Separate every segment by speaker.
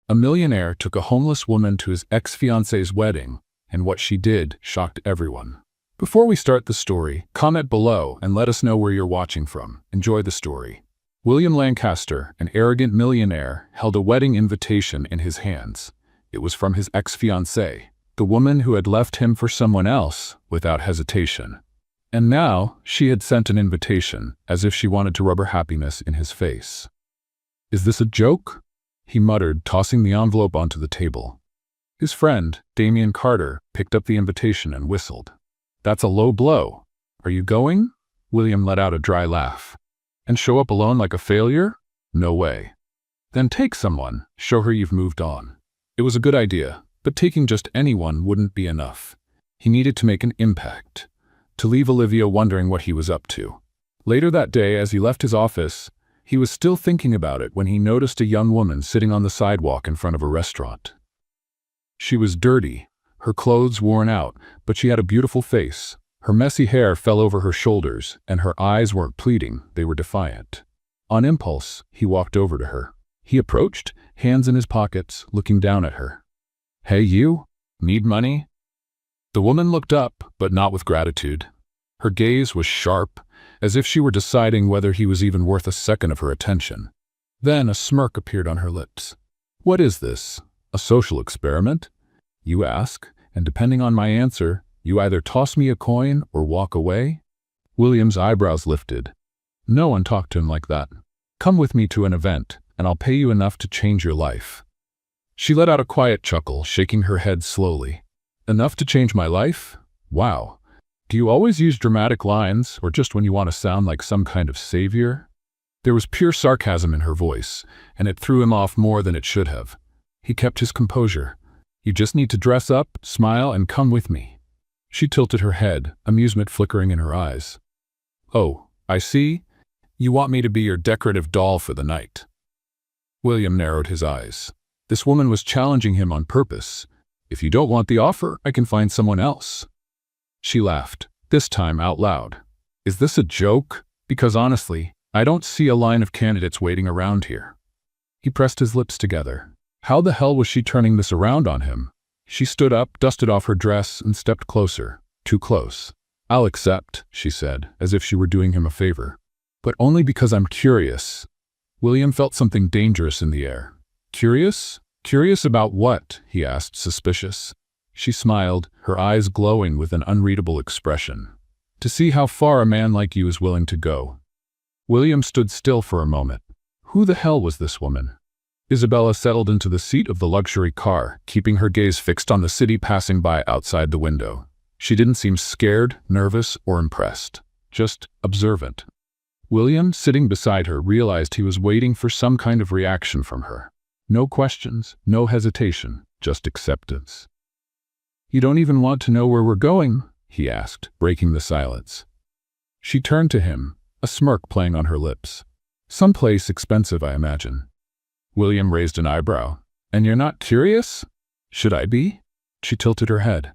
Speaker 1: A millionaire took a homeless woman to his ex-fiancée's wedding, and what she did shocked everyone. Before we start the story, comment below and let us know where you're watching from. Enjoy the story. William Lancaster, an arrogant millionaire, held a wedding invitation in his hands. It was from his ex-fiancée, the woman who had left him for someone else without hesitation. And now she had sent an invitation, as if she wanted to rub her happiness in his face. "Is this a joke?" he muttered, tossing the envelope onto the table. His friend, Damien Carter, picked up the invitation and whistled. "That's a low blow. Are you going?" William let out a dry laugh. "And show up alone like a failure? No way." "Then take someone. Show her you've moved on." It was a good idea, but taking just anyone wouldn't be enough. He needed to make an impact, to leave Olivia wondering what he was up to. Later that day, as he left his office, he was still thinking about it when he noticed a young woman sitting on the sidewalk in front of a restaurant. She was dirty, her clothes worn out, but she had a beautiful face. Her messy hair fell over her shoulders, and her eyes weren't pleading, they were defiant. On impulse, he walked over to her. He approached, hands in his pockets, looking down at her. "Hey you, need money?" The woman looked up, but not with gratitude. Her gaze was sharp, as if she were deciding whether he was even worth a second of her attention. Then a smirk appeared on her lips. "What is this? A social experiment? You ask, and depending on my answer, you either toss me a coin or walk away?" William's eyebrows lifted. No one talked to him like that. "Come with me to an event, and I'll pay you enough to change your life." She let out a quiet chuckle, shaking her head slowly. "Enough to change my life? Wow. Do you always use dramatic lines, or just when you want to sound like some kind of savior?" There was pure sarcasm in her voice, and it threw him off more than it should have. He kept his composure. "You just need to dress up, smile, and come with me." She tilted her head, amusement flickering in her eyes. "Oh, I see. You want me to be your decorative doll for the night." William narrowed his eyes. This woman was challenging him on purpose. "If you don't want the offer, I can find someone else." She laughed, this time out loud. "Is this a joke? Because honestly, I don't see a line of candidates waiting around here." He pressed his lips together. How the hell was she turning this around on him? She stood up, dusted off her dress, and stepped closer. Too close. "I'll accept," she said, as if she were doing him a favor. "But only because I'm curious." William felt something dangerous in the air. "Curious? Curious about what?" he asked, suspicious. She smiled, her eyes glowing with an unreadable expression. "To see how far a man like you is willing to go." William stood still for a moment. Who the hell was this woman? Isabella settled into the seat of the luxury car, keeping her gaze fixed on the city passing by outside the window. She didn't seem scared, nervous, or impressed. Just observant. William, sitting beside her, realized he was waiting for some kind of reaction from her. No questions, no hesitation, just acceptance. "You don't even want to know where we're going?" he asked, breaking the silence. She turned to him, a smirk playing on her lips. "Someplace expensive, I imagine." William raised an eyebrow. "And you're not curious?" "Should I be?" She tilted her head.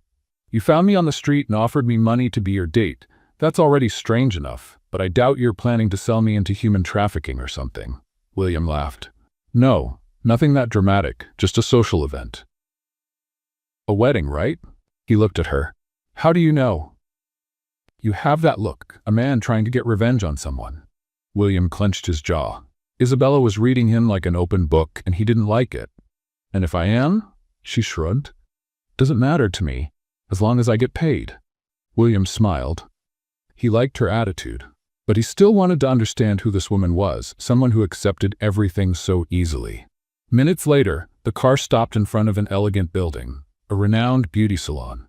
Speaker 1: "You found me on the street and offered me money to be your date. That's already strange enough, but I doubt you're planning to sell me into human trafficking or something." William laughed. "No, nothing that dramatic, just a social event." "A wedding, right?" He looked at her. "How do you know?" "You have that look, a man trying to get revenge on someone." William clenched his jaw. Isabella was reading him like an open book, and he didn't like it. "And if I am?" She shrugged. "Doesn't matter to me, as long as I get paid." William smiled. He liked her attitude, but he still wanted to understand who this woman was, someone who accepted everything so easily. Minutes later, the car stopped in front of an elegant building, a renowned beauty salon.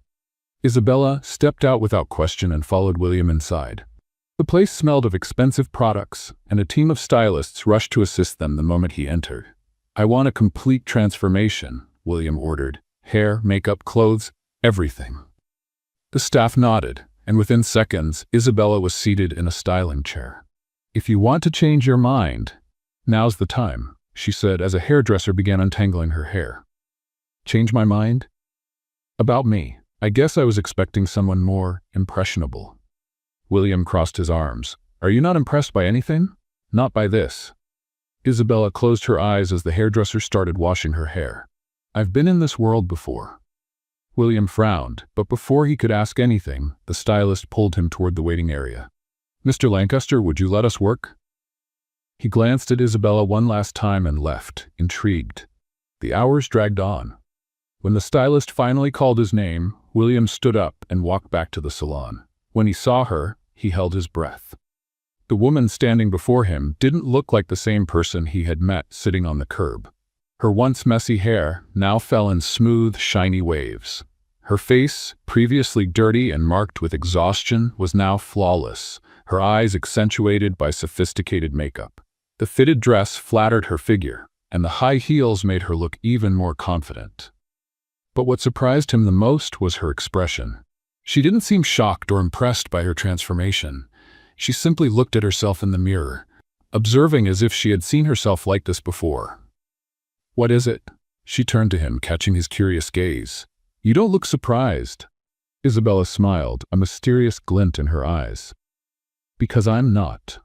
Speaker 1: Isabella stepped out without question and followed William inside. The place smelled of expensive products, and a team of stylists rushed to assist them the moment he entered. "I want a complete transformation," William ordered. "Hair, makeup, clothes, everything." The staff nodded, and within seconds, Isabella was seated in a styling chair. "If you want to change your mind, now's the time," she said as a hairdresser began untangling her hair. "Change my mind?" "About me. I guess I was expecting someone more impressionable." William crossed his arms. "Are you not impressed by anything?" "Not by this." Isabella closed her eyes as the hairdresser started washing her hair. "I've been in this world before." William frowned, but before he could ask anything, the stylist pulled him toward the waiting area. "Mr. Lancaster, would you let us work?" He glanced at Isabella one last time and left, intrigued. The hours dragged on. When the stylist finally called his name, William stood up and walked back to the salon. When he saw her, he held his breath. The woman standing before him didn't look like the same person he had met sitting on the curb. Her once messy hair now fell in smooth, shiny waves. Her face, previously dirty and marked with exhaustion, was now flawless, her eyes accentuated by sophisticated makeup. The fitted dress flattered her figure, and the high heels made her look even more confident. But what surprised him the most was her expression. She didn't seem shocked or impressed by her transformation. She simply looked at herself in the mirror, observing as if she had seen herself like this before. "What is it?" She turned to him, catching his curious gaze. "You don't look surprised." Isabella smiled, a mysterious glint in her eyes. "Because I'm not."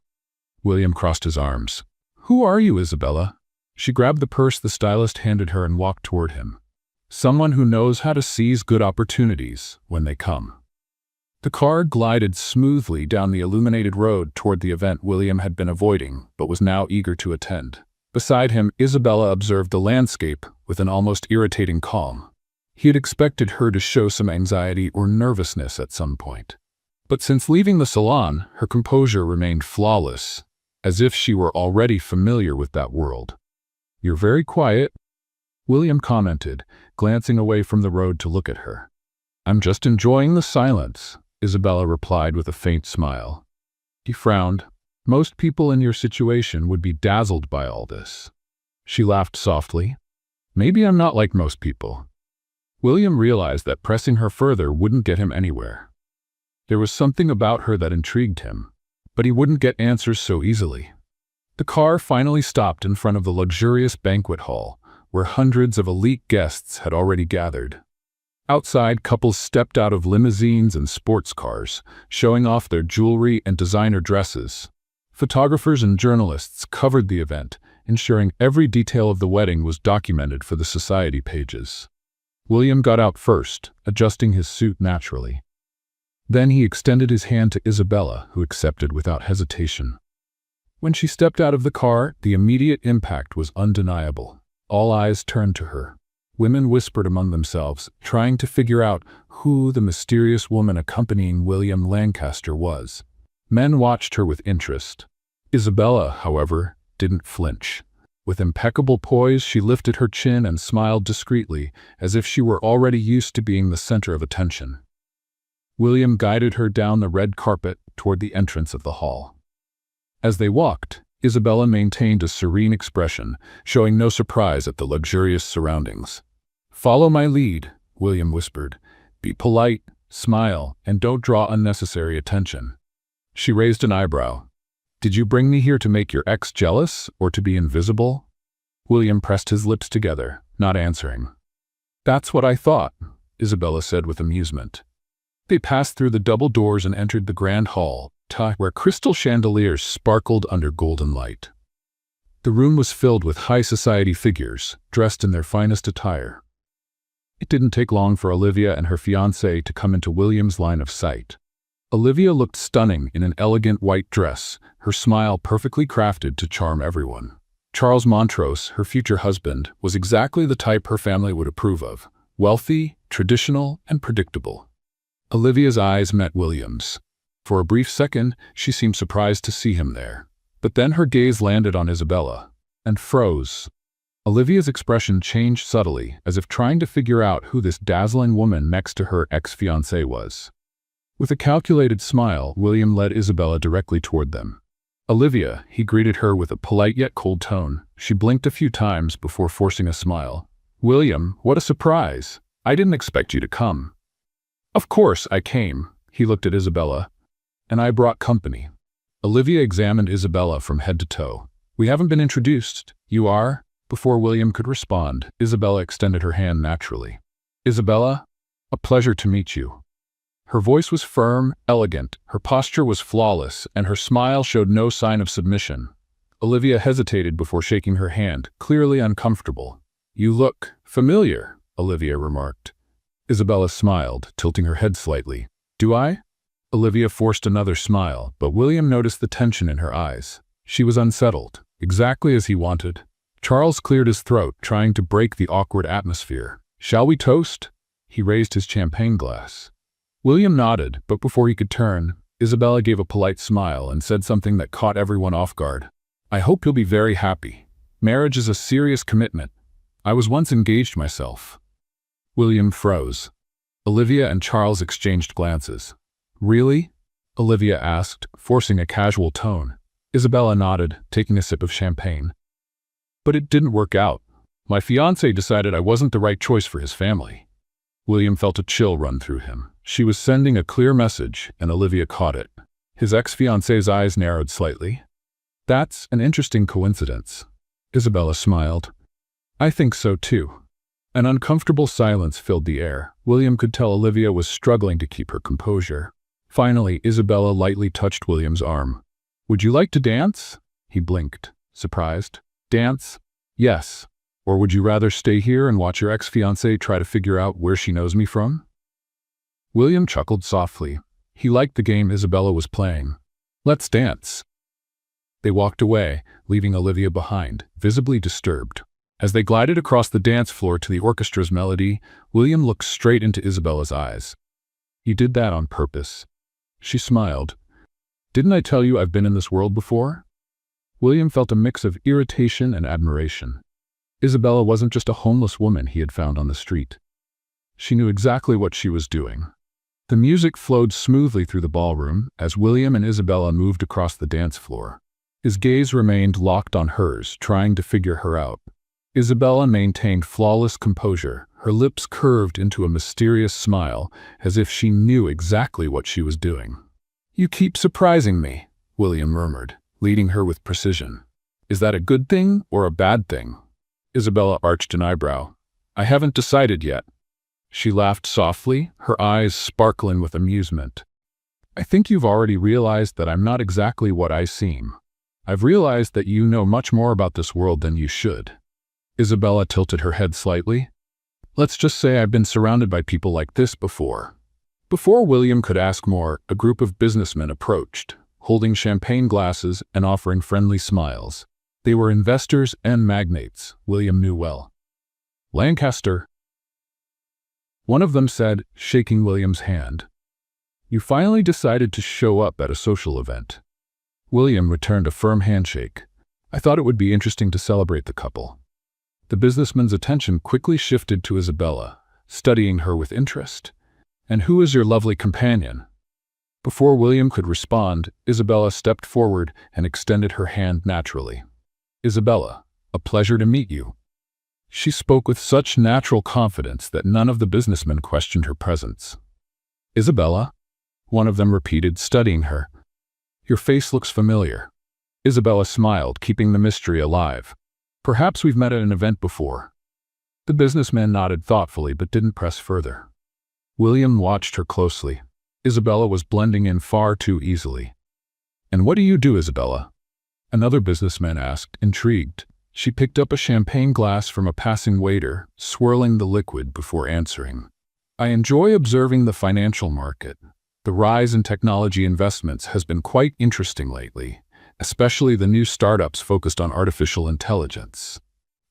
Speaker 1: William crossed his arms. "Who are you, Isabella?" She grabbed the purse the stylist handed her and walked toward him. "Someone who knows how to seize good opportunities when they come." The car glided smoothly down the illuminated road toward the event William had been avoiding, but was now eager to attend. Beside him, Isabella observed the landscape with an almost irritating calm. He had expected her to show some anxiety or nervousness at some point. But since leaving the salon, her composure remained flawless, as if she were already familiar with that world. "You're very quiet," William commented, glancing away from the road to look at her. "I'm just enjoying the silence," Isabella replied with a faint smile. He frowned. "Most people in your situation would be dazzled by all this." She laughed softly. "Maybe I'm not like most people." William realized that pressing her further wouldn't get him anywhere. There was something about her that intrigued him, but he wouldn't get answers so easily. The car finally stopped in front of the luxurious banquet hall, where hundreds of elite guests had already gathered. Outside, couples stepped out of limousines and sports cars, showing off their jewelry and designer dresses. Photographers and journalists covered the event, ensuring every detail of the wedding was documented for the society pages. William got out first, adjusting his suit naturally. Then he extended his hand to Isabella, who accepted without hesitation. When she stepped out of the car, the immediate impact was undeniable. All eyes turned to her. Women whispered among themselves, trying to figure out who the mysterious woman accompanying William Lancaster was. Men watched her with interest. Isabella, however, didn't flinch. With impeccable poise, she lifted her chin and smiled discreetly, as if she were already used to being the center of attention. William guided her down the red carpet toward the entrance of the hall. As they walked, Isabella maintained a serene expression, showing no surprise at the luxurious surroundings. "Follow my lead," William whispered. "Be polite, smile, and don't draw unnecessary attention." She raised an eyebrow. "Did you bring me here to make your ex jealous, or to be invisible?" William pressed his lips together, not answering. "That's what I thought," Isabella said with amusement. They passed through the double doors and entered the grand hall, where crystal chandeliers sparkled under golden light. The room was filled with high society figures, dressed in their finest attire. It didn't take long for Olivia and her fiancé to come into William's line of sight. Olivia looked stunning in an elegant white dress, her smile perfectly crafted to charm everyone. Charles Montrose, her future husband, was exactly the type her family would approve of: wealthy, traditional, and predictable. Olivia's eyes met William's. For a brief second, she seemed surprised to see him there. But then her gaze landed on Isabella, and froze. Olivia's expression changed subtly, as if trying to figure out who this dazzling woman next to her ex-fiancé was. With a calculated smile, William led Isabella directly toward them. "Olivia," he greeted her with a polite yet cold tone. She blinked a few times before forcing a smile. "William, what a surprise! I didn't expect you to come." "Of course I came," he looked at Isabella. "And I brought company." Olivia examined Isabella from head to toe. "We haven't been introduced. You are?" Before William could respond, Isabella extended her hand naturally. "Isabella, a pleasure to meet you." Her voice was firm, elegant, her posture was flawless, and her smile showed no sign of submission. Olivia hesitated before shaking her hand, clearly uncomfortable. "You look familiar," Olivia remarked. Isabella smiled, tilting her head slightly. "Do I?" Olivia forced another smile, but William noticed the tension in her eyes. She was unsettled, exactly as he wanted. Charles cleared his throat, trying to break the awkward atmosphere. "Shall we toast?" He raised his champagne glass. William nodded, but before he could turn, Isabella gave a polite smile and said something that caught everyone off guard. "I hope you'll be very happy. Marriage is a serious commitment. I was once engaged myself." William froze. Olivia and Charles exchanged glances. "Really?" Olivia asked, forcing a casual tone. Isabella nodded, taking a sip of champagne. "But it didn't work out. My fiancé decided I wasn't the right choice for his family." William felt a chill run through him. She was sending a clear message, and Olivia caught it. His ex-fiancé's eyes narrowed slightly. "That's an interesting coincidence." Isabella smiled. "I think so too." An uncomfortable silence filled the air. William could tell Olivia was struggling to keep her composure. Finally, Isabella lightly touched William's arm. "Would you like to dance?" He blinked, surprised. "Dance? Yes. Or would you rather stay here and watch your ex-fiancée try to figure out where she knows me from?" William chuckled softly. He liked the game Isabella was playing. "Let's dance." They walked away, leaving Olivia behind, visibly disturbed. As they glided across the dance floor to the orchestra's melody, William looked straight into Isabella's eyes. "You did that on purpose." She smiled. "Didn't I tell you I've been in this world before?" William felt a mix of irritation and admiration. Isabella wasn't just a homeless woman he had found on the street. She knew exactly what she was doing. The music flowed smoothly through the ballroom as William and Isabella moved across the dance floor. His gaze remained locked on hers, trying to figure her out. Isabella maintained flawless composure, her lips curved into a mysterious smile, as if she knew exactly what she was doing. "You keep surprising me," William murmured, leading her with precision. "Is that a good thing or a bad thing?" Isabella arched an eyebrow. "I haven't decided yet." She laughed softly, her eyes sparkling with amusement. "I think you've already realized that I'm not exactly what I seem. I've realized that you know much more about this world than you should." Isabella tilted her head slightly. "Let's just say I've been surrounded by people like this before." Before William could ask more, a group of businessmen approached, holding champagne glasses and offering friendly smiles. They were investors and magnates, William knew well. "Lancaster," one of them said, shaking William's hand. "You finally decided to show up at a social event." William returned a firm handshake. "I thought it would be interesting to celebrate the couple." The businessman's attention quickly shifted to Isabella, studying her with interest. "And who is your lovely companion?" Before William could respond, Isabella stepped forward and extended her hand naturally. "Isabella, a pleasure to meet you." She spoke with such natural confidence that none of the businessmen questioned her presence. "Isabella?" one of them repeated, studying her. "Your face looks familiar." Isabella smiled, keeping the mystery alive. "Perhaps we've met at an event before." The businessman nodded thoughtfully but didn't press further. William watched her closely. Isabella was blending in far too easily. "And what do you do, Isabella?" another businessman asked, intrigued. She picked up a champagne glass from a passing waiter, swirling the liquid before answering. "I enjoy observing the financial market. The rise in technology investments has been quite interesting lately, especially the new startups focused on artificial intelligence."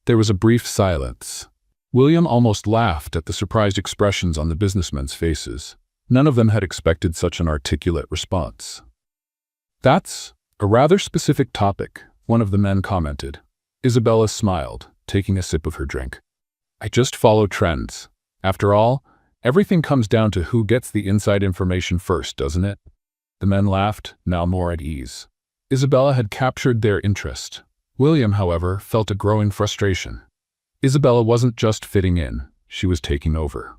Speaker 1: There was a brief silence. William almost laughed at the surprised expressions on the businessmen's faces. None of them had expected such an articulate response. "That's a rather specific topic," one of the men commented. Isabella smiled, taking a sip of her drink. "I just follow trends. After all, everything comes down to who gets the inside information first, doesn't it?" The men laughed, now more at ease. Isabella had captured their interest. William, however, felt a growing frustration. Isabella wasn't just fitting in, she was taking over.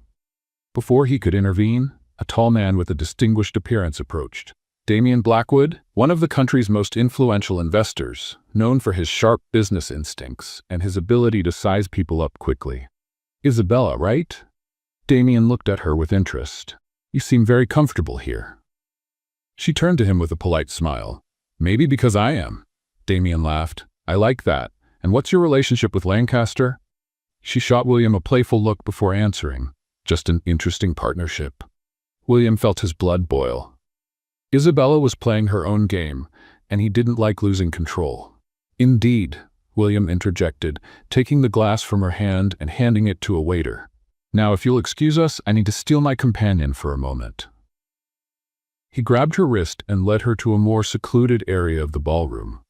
Speaker 1: Before he could intervene, a tall man with a distinguished appearance approached. Damian Blackwood, one of the country's most influential investors, known for his sharp business instincts and his ability to size people up quickly. "Isabella, right?" Damian looked at her with interest. "You seem very comfortable here." She turned to him with a polite smile. "Maybe because I am. Damien laughed. I like that. And what's your relationship with Lancaster? She shot William a playful look before answering. Just an interesting partnership. William felt his blood boil. Isabella was playing her own game, and he didn't like losing control. Indeed, William interjected, taking the glass from her hand and handing it to a waiter. Now, if you'll excuse us, I need to steal my companion for a moment. He grabbed her wrist and led her to a more secluded area of the ballroom.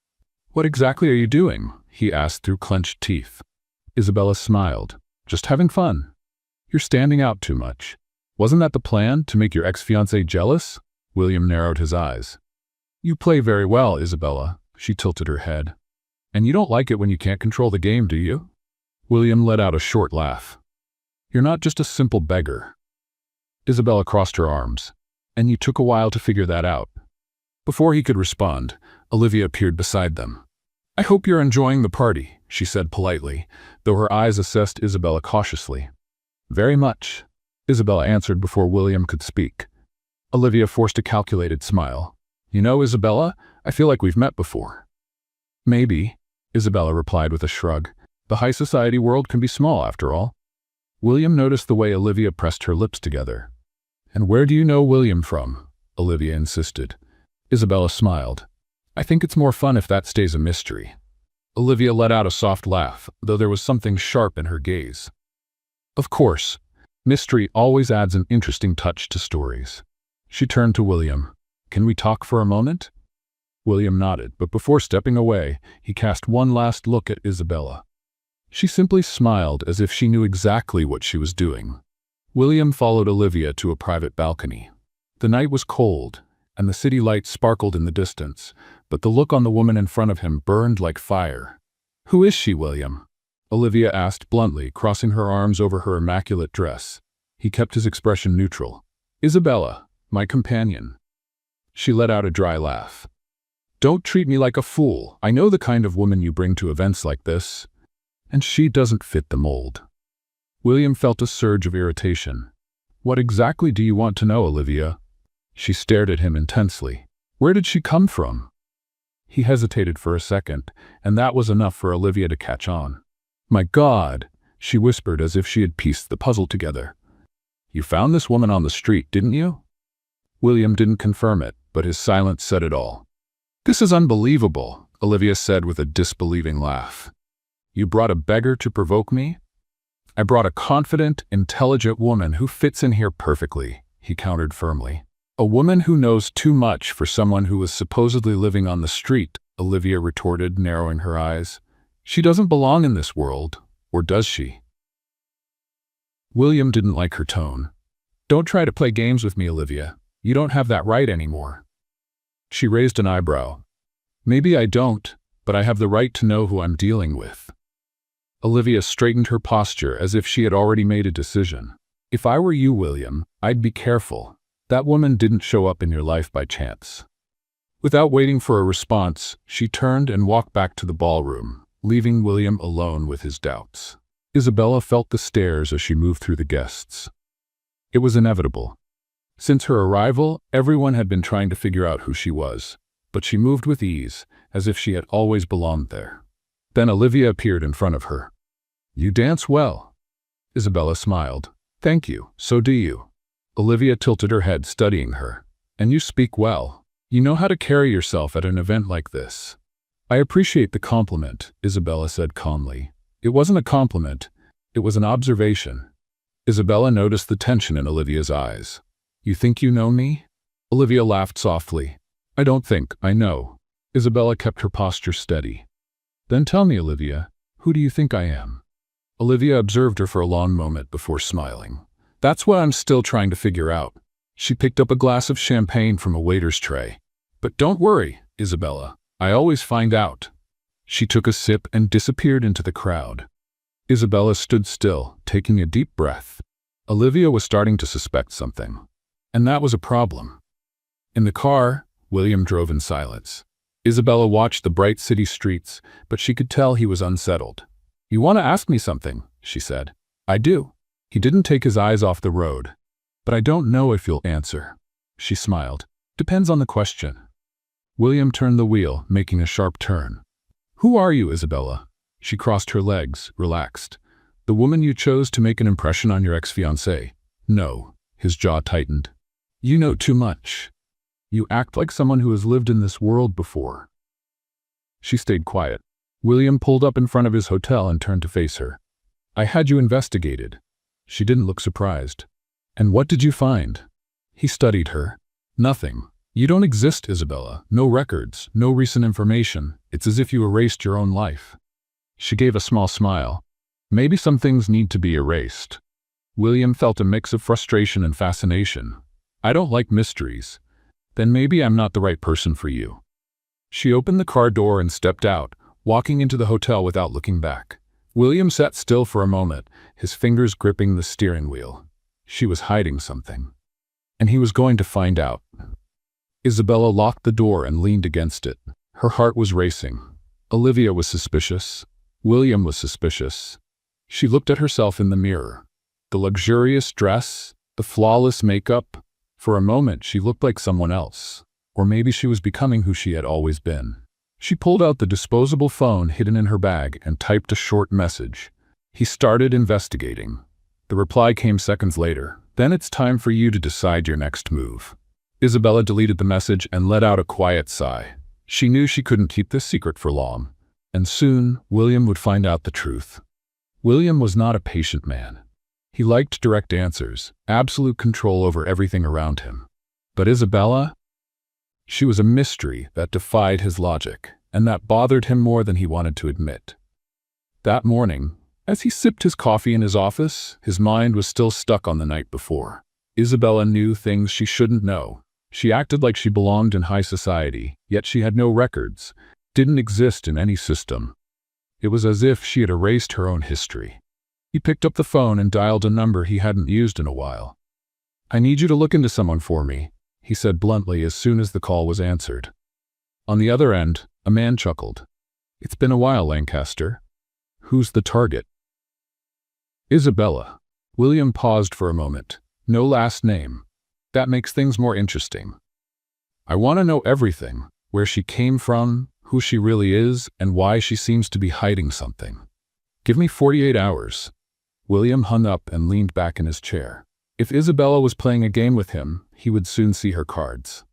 Speaker 1: What exactly are you doing? He asked through clenched teeth. Isabella smiled. Just having fun. You're standing out too much. Wasn't that the plan, to make your ex-fiancée jealous? William narrowed his eyes. You play very well, Isabella. She tilted her head. And you don't like it when you can't control the game, do you? William let out a short laugh. You're not just a simple beggar. Isabella crossed her arms. And you took a while to figure that out. Before he could respond, Olivia appeared beside them. I hope you're enjoying the party, she said politely, though her eyes assessed Isabella cautiously. Very much, Isabella answered before William could speak. Olivia forced a calculated smile. You know, Isabella, I feel like we've met before. Maybe, Isabella replied with a shrug. The high society world can be small, after all. William noticed the way Olivia pressed her lips together. And where do you know William from? Olivia insisted. Isabella smiled. I think it's more fun if that stays a mystery. Olivia let out a soft laugh, though there was something sharp in her gaze. Of course, mystery always adds an interesting touch to stories. She turned to William. Can we talk for a moment? William nodded, but before stepping away, he cast one last look at Isabella. She simply smiled as if she knew exactly what she was doing. William followed Olivia to a private balcony. The night was cold, and the city lights sparkled in the distance, but the look on the woman in front of him burned like fire. Who is she, William? Olivia asked bluntly, crossing her arms over her immaculate dress. He kept his expression neutral. Isabella, my companion. She let out a dry laugh. Don't treat me like a fool. I know the kind of woman you bring to events like this. And she doesn't fit the mold. William felt a surge of irritation. What exactly do you want to know, Olivia? She stared at him intensely. Where did she come from? He hesitated for a second, and that was enough for Olivia to catch on. My God, she whispered as if she had pieced the puzzle together. You found this woman on the street, didn't you? William didn't confirm it, but his silence said it all. This is unbelievable, Olivia said with a disbelieving laugh. You brought a beggar to provoke me? I brought a confident, intelligent woman who fits in here perfectly, he countered firmly. A woman who knows too much for someone who was supposedly living on the street, Olivia retorted, narrowing her eyes. She doesn't belong in this world, or does she? William didn't like her tone. Don't try to play games with me, Olivia. You don't have that right anymore. She raised an eyebrow. Maybe I don't, but I have the right to know who I'm dealing with. Olivia straightened her posture as if she had already made a decision. If I were you, William, I'd be careful. That woman didn't show up in your life by chance. Without waiting for a response, she turned and walked back to the ballroom, leaving William alone with his doubts. Isabella felt the stares as she moved through the guests. It was inevitable. Since her arrival, everyone had been trying to figure out who she was, but she moved with ease, as if she had always belonged there. Then Olivia appeared in front of her. You dance well. Isabella smiled. Thank you, so do you. Olivia tilted her head, studying her. And you speak well. You know how to carry yourself at an event like this. I appreciate the compliment, Isabella said calmly. It wasn't a compliment, it was an observation. Isabella noticed the tension in Olivia's eyes. You think you know me? Olivia laughed softly. I don't think, I know. Isabella kept her posture steady. Then tell me, Olivia, who do you think I am? Olivia observed her for a long moment before smiling. That's what I'm still trying to figure out. She picked up a glass of champagne from a waiter's tray. But don't worry, Isabella. I always find out. She took a sip and disappeared into the crowd. Isabella stood still, taking a deep breath. Olivia was starting to suspect something. And that was a problem. In the car, William drove in silence. Isabella watched the bright city streets, but she could tell he was unsettled. You want to ask me something, she said. I do. He didn't take his eyes off the road. But I don't know if you'll answer. She smiled. Depends on the question. William turned the wheel, making a sharp turn. Who are you, Isabella? She crossed her legs, relaxed. The woman you chose to make an impression on your ex-fiancé. No. His jaw tightened. You know too much. You act like someone who has lived in this world before. She stayed quiet. William pulled up in front of his hotel and turned to face her. I had you investigated. She didn't look surprised. And what did you find? He studied her. Nothing. You don't exist, Isabella. No records, no recent information. It's as if you erased your own life. She gave a small smile. Maybe some things need to be erased. William felt a mix of frustration and fascination. I don't like mysteries. Then maybe I'm not the right person for you. She opened the car door and stepped out, walking into the hotel without looking back. William sat still for a moment, his fingers gripping the steering wheel. She was hiding something. And he was going to find out. Isabella locked the door and leaned against it. Her heart was racing. Olivia was suspicious. William was suspicious. She looked at herself in the mirror. The luxurious dress, the flawless makeup. For a moment, she looked like someone else. Or maybe she was becoming who she had always been. She pulled out the disposable phone hidden in her bag and typed a short message. He started investigating. The reply came seconds later. Then it's time for you to decide your next move. Isabella deleted the message and let out a quiet sigh. She knew she couldn't keep this secret for long. And soon, William would find out the truth. William was not a patient man. He liked direct answers, absolute control over everything around him. But Isabella? She was a mystery that defied his logic, and that bothered him more than he wanted to admit. That morning, as he sipped his coffee in his office, his mind was still stuck on the night before. Isabella knew things she shouldn't know. She acted like she belonged in high society, yet she had no records, didn't exist in any system. It was as if she had erased her own history. He picked up the phone and dialed a number he hadn't used in a while. I need you to look into someone for me, he said bluntly as soon as the call was answered. On the other end, a man chuckled. It's been a while, Lancaster. Who's the target? Isabella. William paused for a moment. No last name. That makes things more interesting. I want to know everything. Where she came from, who she really is, and why she seems to be hiding something. Give me 48 hours. William hung up and leaned back in his chair. If Isabella was playing a game with him, he would soon see her cards.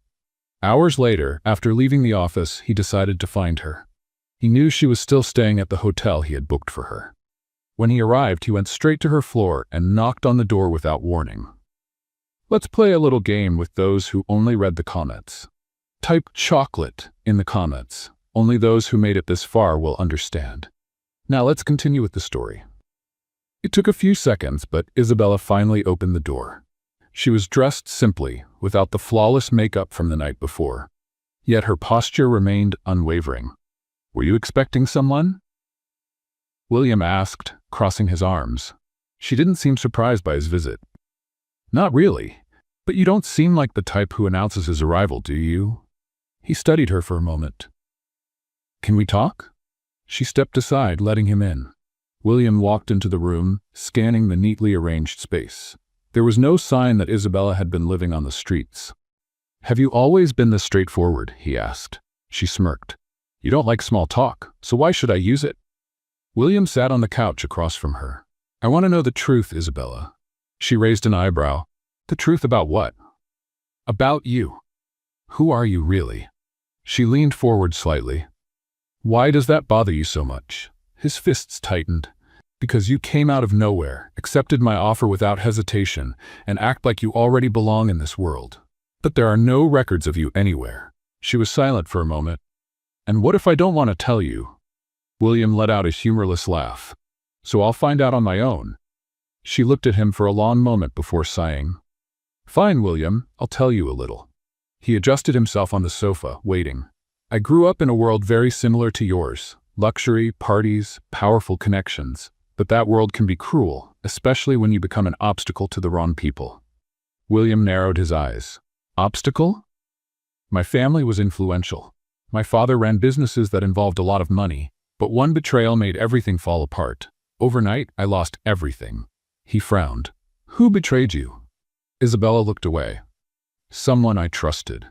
Speaker 1: Hours later, after leaving the office, he decided to find her. He knew she was still staying at the hotel he had booked for her. When he arrived, he went straight to her floor and knocked on the door without warning. Let's play a little game with those who only read the comments. Type chocolate in the comments. Only those who made it this far will understand. Now let's continue with the story. It took a few seconds, but Isabella finally opened the door. She was dressed simply, without the flawless makeup from the night before. Yet her posture remained unwavering. Were you expecting someone? William asked, crossing his arms. She didn't seem surprised by his visit. Not really, but you don't seem like the type who announces his arrival, do you? He studied her for a moment. Can we talk? She stepped aside, letting him in. William walked into the room, scanning the neatly arranged space. There was no sign that Isabella had been living on the streets. Have you always been this straightforward? He asked. She smirked. You don't like small talk, so why should I use it? William sat on the couch across from her. I want to know the truth, Isabella. She raised an eyebrow. The truth about what? About you. Who are you really? She leaned forward slightly. Why does that bother you so much? His fists tightened. Because you came out of nowhere, accepted my offer without hesitation, and act like you already belong in this world. But there are no records of you anywhere. She was silent for a moment. And what if I don't want to tell you? William let out a humorless laugh. So I'll find out on my own. She looked at him for a long moment before sighing. Fine, William, I'll tell you a little. He adjusted himself on the sofa, waiting. I grew up in a world very similar to yours. Luxury, parties, powerful connections. But that world can be cruel, especially when you become an obstacle to the wrong people. William narrowed his eyes. Obstacle? My family was influential. My father ran businesses that involved a lot of money, but one betrayal made everything fall apart. Overnight, I lost everything. He frowned. Who betrayed you? Isabella looked away. Someone I trusted.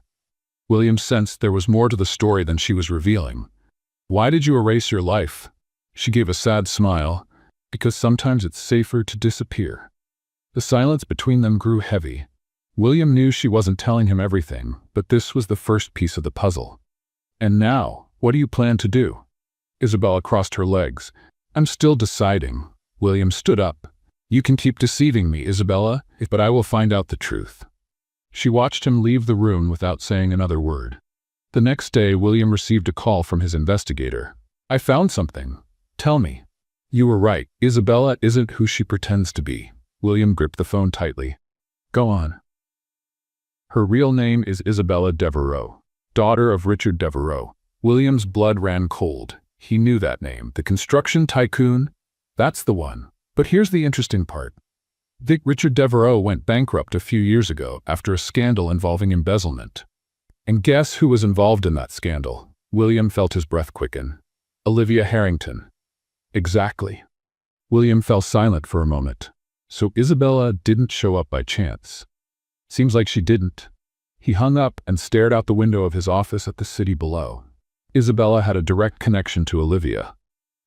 Speaker 1: William sensed there was more to the story than she was revealing. Why did you erase your life? She gave a sad smile. Because sometimes it's safer to disappear. The silence between them grew heavy. William knew she wasn't telling him everything, but this was the first piece of the puzzle. And now, what do you plan to do? Isabella crossed her legs. I'm still deciding. William stood up. You can keep deceiving me, Isabella, but I will find out the truth. She watched him leave the room without saying another word. The next day, William received a call from his investigator. I found something. Tell me. You were right. Isabella isn't who she pretends to be. William gripped the phone tightly. Go on. Her real name is Isabella Devereaux, daughter of Richard Devereaux. William's blood ran cold. He knew that name. The construction tycoon? That's the one. But here's the interesting part. Richard Devereaux went bankrupt a few years ago after a scandal involving embezzlement. And guess who was involved in that scandal? William felt his breath quicken. Olivia Harrington. Exactly. William fell silent for a moment. So Isabella didn't show up by chance. Seems like she didn't. He hung up and stared out the window of his office at the city below. Isabella had a direct connection to Olivia.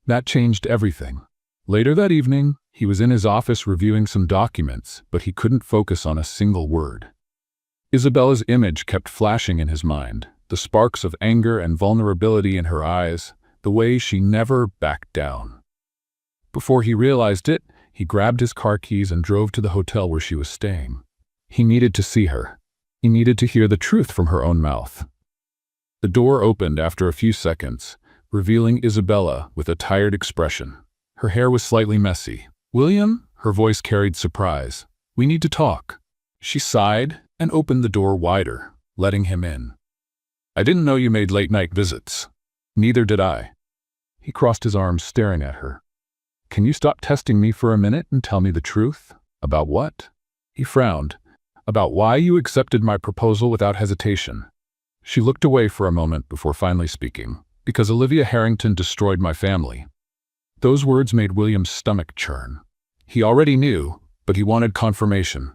Speaker 1: That changed everything. Later that evening, he was in his office reviewing some documents, but he couldn't focus on a single word. Isabella's image kept flashing in his mind, the sparks of anger and vulnerability in her eyes, the way she never backed down. Before he realized it, he grabbed his car keys and drove to the hotel where she was staying. He needed to see her. He needed to hear the truth from her own mouth. The door opened after a few seconds, revealing Isabella with a tired expression. Her hair was slightly messy. William? Her voice carried surprise. We need to talk. She sighed and opened the door wider, letting him in. I didn't know you made late-night visits. Neither did I. He crossed his arms, staring at her. Can you stop testing me for a minute and tell me the truth? About what? He frowned. About why you accepted my proposal without hesitation. She looked away for a moment before finally speaking. Because Olivia Harrington destroyed my family. Those words made William's stomach churn. He already knew, but he wanted confirmation.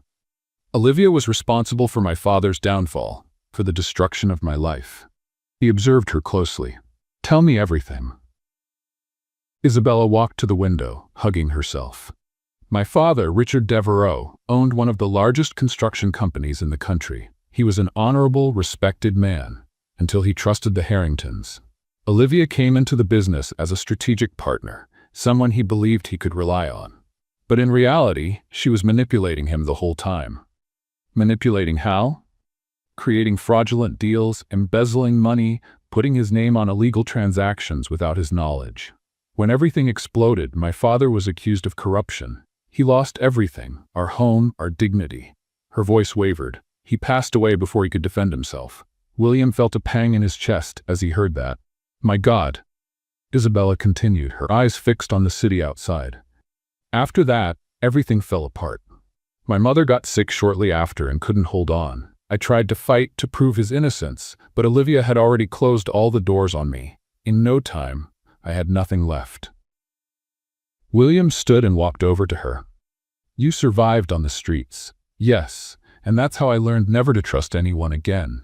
Speaker 1: Olivia was responsible for my father's downfall, for the destruction of my life. He observed her closely. Tell me everything. Isabella walked to the window, hugging herself. My father, Richard Devereaux, owned one of the largest construction companies in the country. He was an honorable, respected man, until he trusted the Harringtons. Olivia came into the business as a strategic partner, someone he believed he could rely on. But in reality, she was manipulating him the whole time. Manipulating how? Creating fraudulent deals, embezzling money, putting his name on illegal transactions without his knowledge. When everything exploded, my father was accused of corruption. He lost everything, our home, our dignity. Her voice wavered. He passed away before he could defend himself. William felt a pang in his chest as he heard that. My God, Isabella continued, her eyes fixed on the city outside. After that, everything fell apart. My mother got sick shortly after and couldn't hold on. I tried to fight to prove his innocence, but Olivia had already closed all the doors on me. In no time, I had nothing left. William stood and walked over to her. You survived on the streets. Yes, and that's how I learned never to trust anyone again.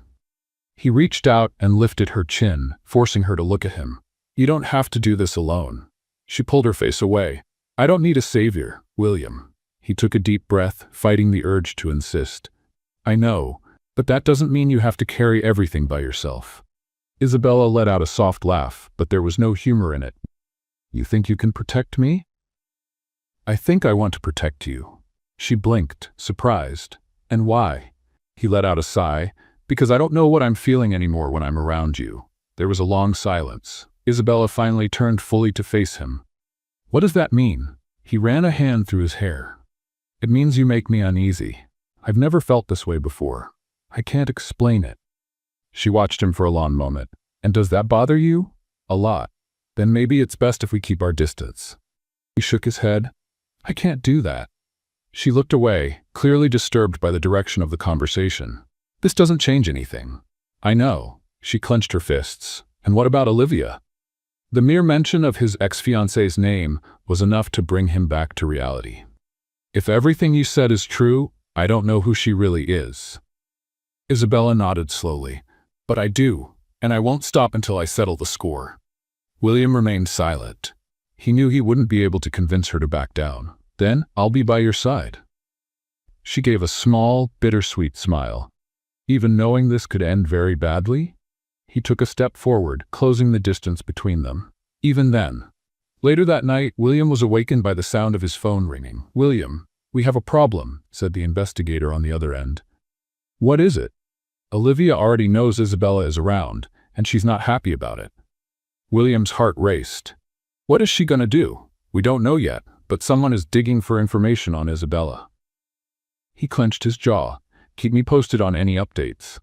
Speaker 1: He reached out and lifted her chin, forcing her to look at him. You don't have to do this alone. She pulled her face away. I don't need a savior, William. He took a deep breath, fighting the urge to insist. I know, but that doesn't mean you have to carry everything by yourself. Isabella let out a soft laugh, but there was no humor in it. You think you can protect me? I think I want to protect you. She blinked, surprised. And why? He let out a sigh. Because I don't know what I'm feeling anymore when I'm around you. There was a long silence. Isabella finally turned fully to face him. What does that mean? He ran a hand through his hair. It means you make me uneasy. I've never felt this way before. I can't explain it. She watched him for a long moment. And does that bother you? A lot. Then maybe it's best if we keep our distance. He shook his head. I can't do that. She looked away, clearly disturbed by the direction of the conversation. This doesn't change anything. I know. She clenched her fists. And what about Olivia? The mere mention of his ex-fiancée's name was enough to bring him back to reality. If everything you said is true, I don't know who she really is. Isabella nodded slowly. But I do, and I won't stop until I settle the score. William remained silent. He knew he wouldn't be able to convince her to back down. Then, I'll be by your side. She gave a small, bittersweet smile. Even knowing this could end very badly? He took a step forward, closing the distance between them. Even then. Later that night, William was awakened by the sound of his phone ringing. "William, we have a problem," said the investigator on the other end. "What is it?" "Olivia already knows Isabella is around, and she's not happy about it." William's heart raced. "What is she gonna do?" "We don't know yet, but someone is digging for information on Isabella." He clenched his jaw. "Keep me posted on any updates."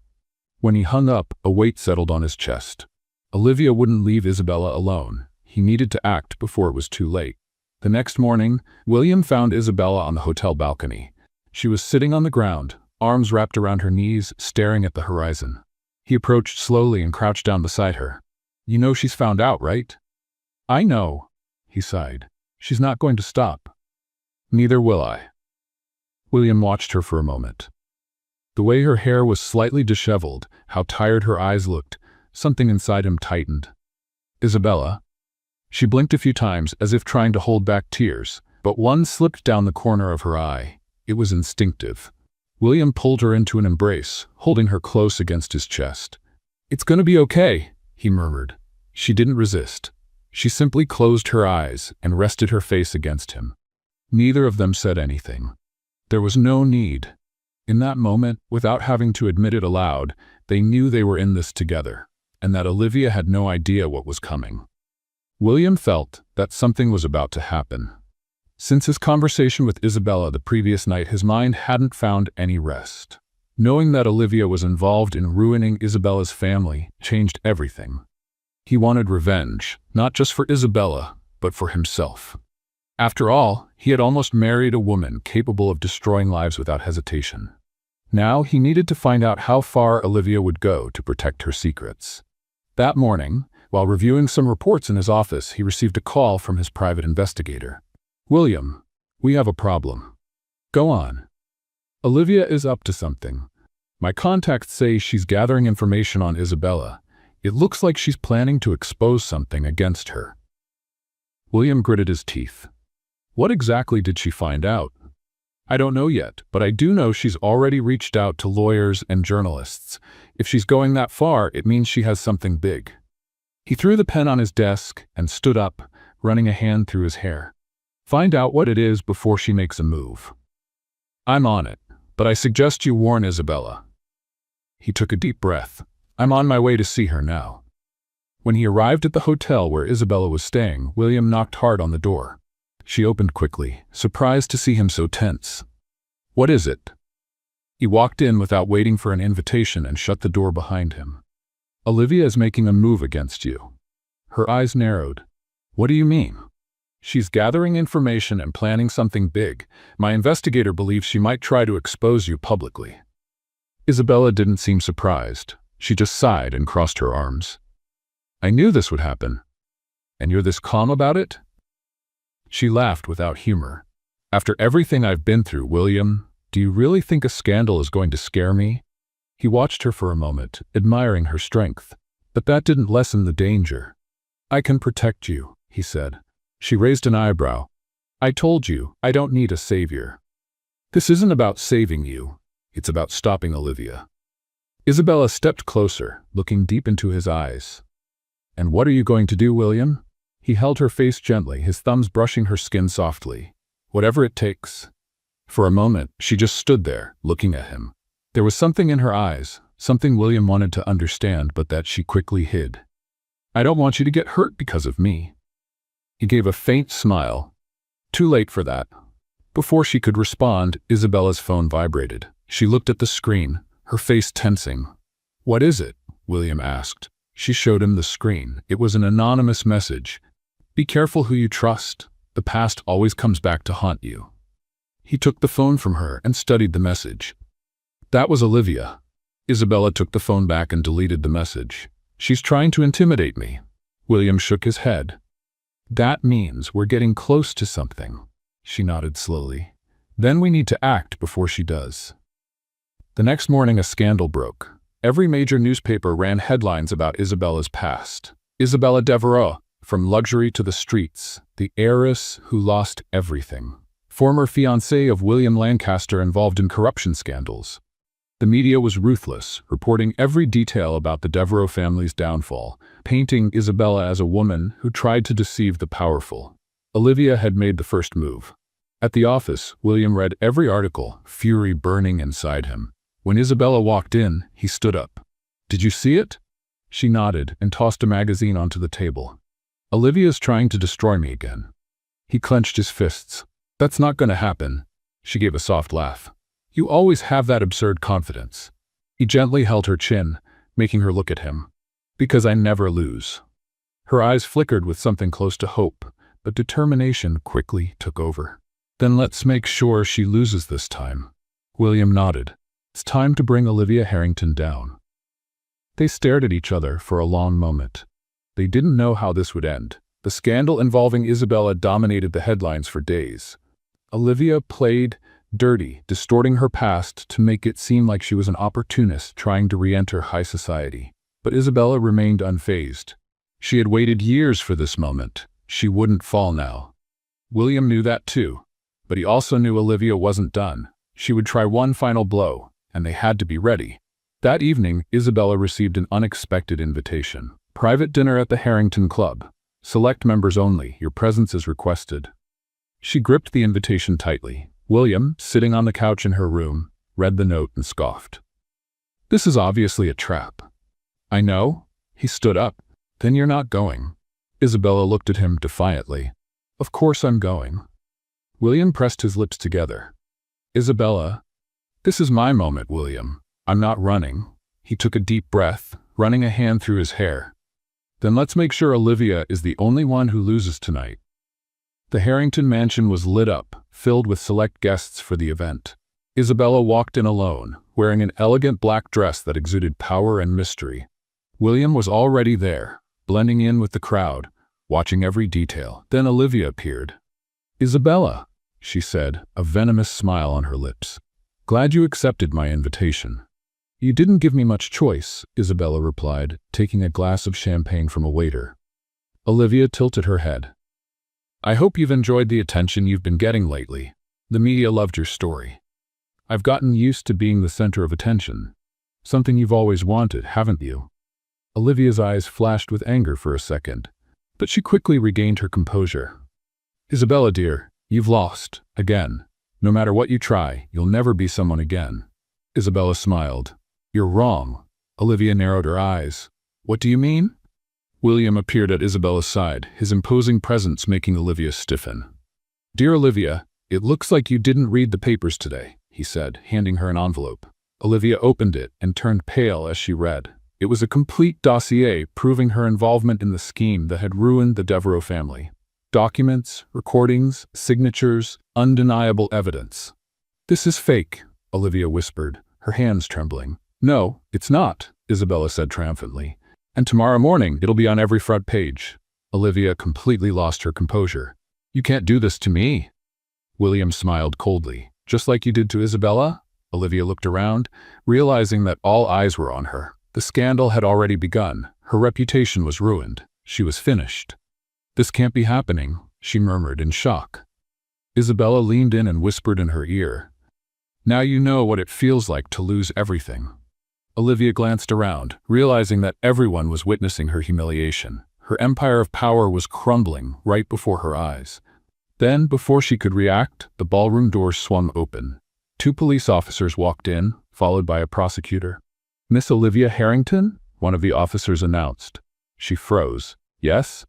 Speaker 1: When he hung up, a weight settled on his chest. Olivia wouldn't leave Isabella alone. He needed to act before it was too late. The next morning, William found Isabella on the hotel balcony. She was sitting on the ground, arms wrapped around her knees, staring at the horizon. He approached slowly and crouched down beside her. "You know she's found out, right?" "I know," he sighed. "She's not going to stop." "Neither will I." William watched her for a moment. The way her hair was slightly disheveled, how tired her eyes looked, something inside him tightened. "Isabella?" She blinked a few times as if trying to hold back tears, but one slipped down the corner of her eye. It was instinctive. William pulled her into an embrace, holding her close against his chest. "It's gonna be okay," he murmured. She didn't resist. She simply closed her eyes and rested her face against him. Neither of them said anything. There was no need. In that moment, without having to admit it aloud, they knew they were in this together, and that Olivia had no idea what was coming. William felt that something was about to happen. Since his conversation with Isabella the previous night, his mind hadn't found any rest. Knowing that Olivia was involved in ruining Isabella's family changed everything. He wanted revenge, not just for Isabella, but for himself. After all, he had almost married a woman capable of destroying lives without hesitation. Now he needed to find out how far Olivia would go to protect her secrets. That morning, while reviewing some reports in his office, he received a call from his private investigator. "William, we have a problem." "Go on." "Olivia is up to something. My contacts say she's gathering information on Isabella. It looks like she's planning to expose something against her." William gritted his teeth. "What exactly did she find out?" "I don't know yet, but I do know she's already reached out to lawyers and journalists. If she's going that far, it means she has something big." He threw the pen on his desk and stood up, running a hand through his hair. "Find out what it is before she makes a move." "I'm on it, but I suggest you warn Isabella." He took a deep breath. "I'm on my way to see her now." When he arrived at the hotel where Isabella was staying, William knocked hard on the door. She opened quickly, surprised to see him so tense. "What is it?" He walked in without waiting for an invitation and shut the door behind him. "Olivia is making a move against you." Her eyes narrowed. "What do you mean?" "She's gathering information and planning something big. My investigator believes she might try to expose you publicly." Isabella didn't seem surprised. She just sighed and crossed her arms. "I knew this would happen." "And you're this calm about it?" She laughed without humor. "After everything I've been through, William, do you really think a scandal is going to scare me?" He watched her for a moment, admiring her strength. But that didn't lessen the danger. "I can protect you," he said. She raised an eyebrow. "I told you, I don't need a savior." "This isn't about saving you. It's about stopping Olivia." Isabella stepped closer, looking deep into his eyes. "And what are you going to do, William?" He held her face gently, his thumbs brushing her skin softly. "Whatever it takes." For a moment, she just stood there, looking at him. There was something in her eyes, something William wanted to understand, but that she quickly hid. "I don't want you to get hurt because of me." He gave a faint smile. Too late for that. Before she could respond, Isabella's phone vibrated. She looked at the screen, her face tensing. "What is it?" William asked. She showed him the screen. It was an anonymous message. "Be careful who you trust. The past always comes back to haunt you." He took the phone from her and studied the message. That was Olivia. Isabella took the phone back and deleted the message. "She's trying to intimidate me." William shook his head. "That means we're getting close to something." She nodded slowly. "Then we need to act before she does." The next morning a scandal broke. Every major newspaper ran headlines about Isabella's past. Isabella Devereux, From luxury to the streets, the heiress who lost everything. Former fiancé of William Lancaster involved in corruption scandals. The media was ruthless, reporting every detail about the Devereux family's downfall, painting Isabella as a woman who tried to deceive the powerful. Olivia had made the first move. At the office, William read every article, fury burning inside him. When Isabella walked in, he stood up. "Did you see it?" She nodded and tossed a magazine onto the table. "Olivia's trying to destroy me again." He clenched his fists. "That's not going to happen." She gave a soft laugh. "You always have that absurd confidence." He gently held her chin, making her look at him. "Because I never lose." Her eyes flickered with something close to hope, but determination quickly took over. "Then let's make sure she loses this time." William nodded. "It's time to bring Olivia Harrington down." They stared at each other for a long moment. They didn't know how this would end. The scandal involving Isabella dominated the headlines for days. Olivia played dirty, distorting her past to make it seem like she was an opportunist trying to re-enter high society. But Isabella remained unfazed. She had waited years for this moment. She wouldn't fall now. William knew that too, but he also knew Olivia wasn't done. She would try one final blow, and they had to be ready. That evening, Isabella received an unexpected invitation. Private dinner at the Harrington Club. Select members only. Your presence is requested. She gripped the invitation tightly. William, sitting on the couch in her room, read the note and scoffed. "This is obviously a trap." "I know." He stood up. "Then you're not going." Isabella looked at him defiantly. "Of course I'm going." William pressed his lips together. "Isabella, this is my moment, William. I'm not running." He took a deep breath, running a hand through his hair. "Then let's make sure Olivia is the only one who loses tonight." The Harrington mansion was lit up, filled with select guests for the event. Isabella walked in alone, wearing an elegant black dress that exuded power and mystery. William was already there, blending in with the crowd, watching every detail. Then Olivia appeared. "Isabella," she said, a venomous smile on her lips. "Glad you accepted my invitation." "You didn't give me much choice," Isabella replied, taking a glass of champagne from a waiter. Olivia tilted her head. "I hope you've enjoyed the attention you've been getting lately. The media loved your story." "I've gotten used to being the center of attention. Something you've always wanted, haven't you?" Olivia's eyes flashed with anger for a second, but she quickly regained her composure. "Isabella, dear, you've lost, again. No matter what you try, you'll never be someone again." Isabella smiled. "You're wrong." Olivia narrowed her eyes. "What do you mean?" William appeared at Isabella's side, his imposing presence making Olivia stiffen. "Dear Olivia, it looks like you didn't read the papers today," he said, handing her an envelope. Olivia opened it and turned pale as she read. It was a complete dossier proving her involvement in the scheme that had ruined the Devereux family. Documents, recordings, signatures, undeniable evidence. "This is fake," Olivia whispered, her hands trembling. "No, it's not," Isabella said triumphantly. "And tomorrow morning it'll be on every front page." Olivia completely lost her composure. "You can't do this to me." William smiled coldly. "Just like you did to Isabella?" Olivia looked around, realizing that all eyes were on her. The scandal had already begun. Her reputation was ruined. She was finished. "This can't be happening," she murmured in shock. Isabella leaned in and whispered in her ear. "Now you know what it feels like to lose everything." Olivia glanced around, realizing that everyone was witnessing her humiliation. Her empire of power was crumbling right before her eyes. Then, before she could react, the ballroom doors swung open. 2 police officers walked in, followed by a prosecutor. "Miss Olivia Harrington?" one of the officers announced. She froze. "Yes?"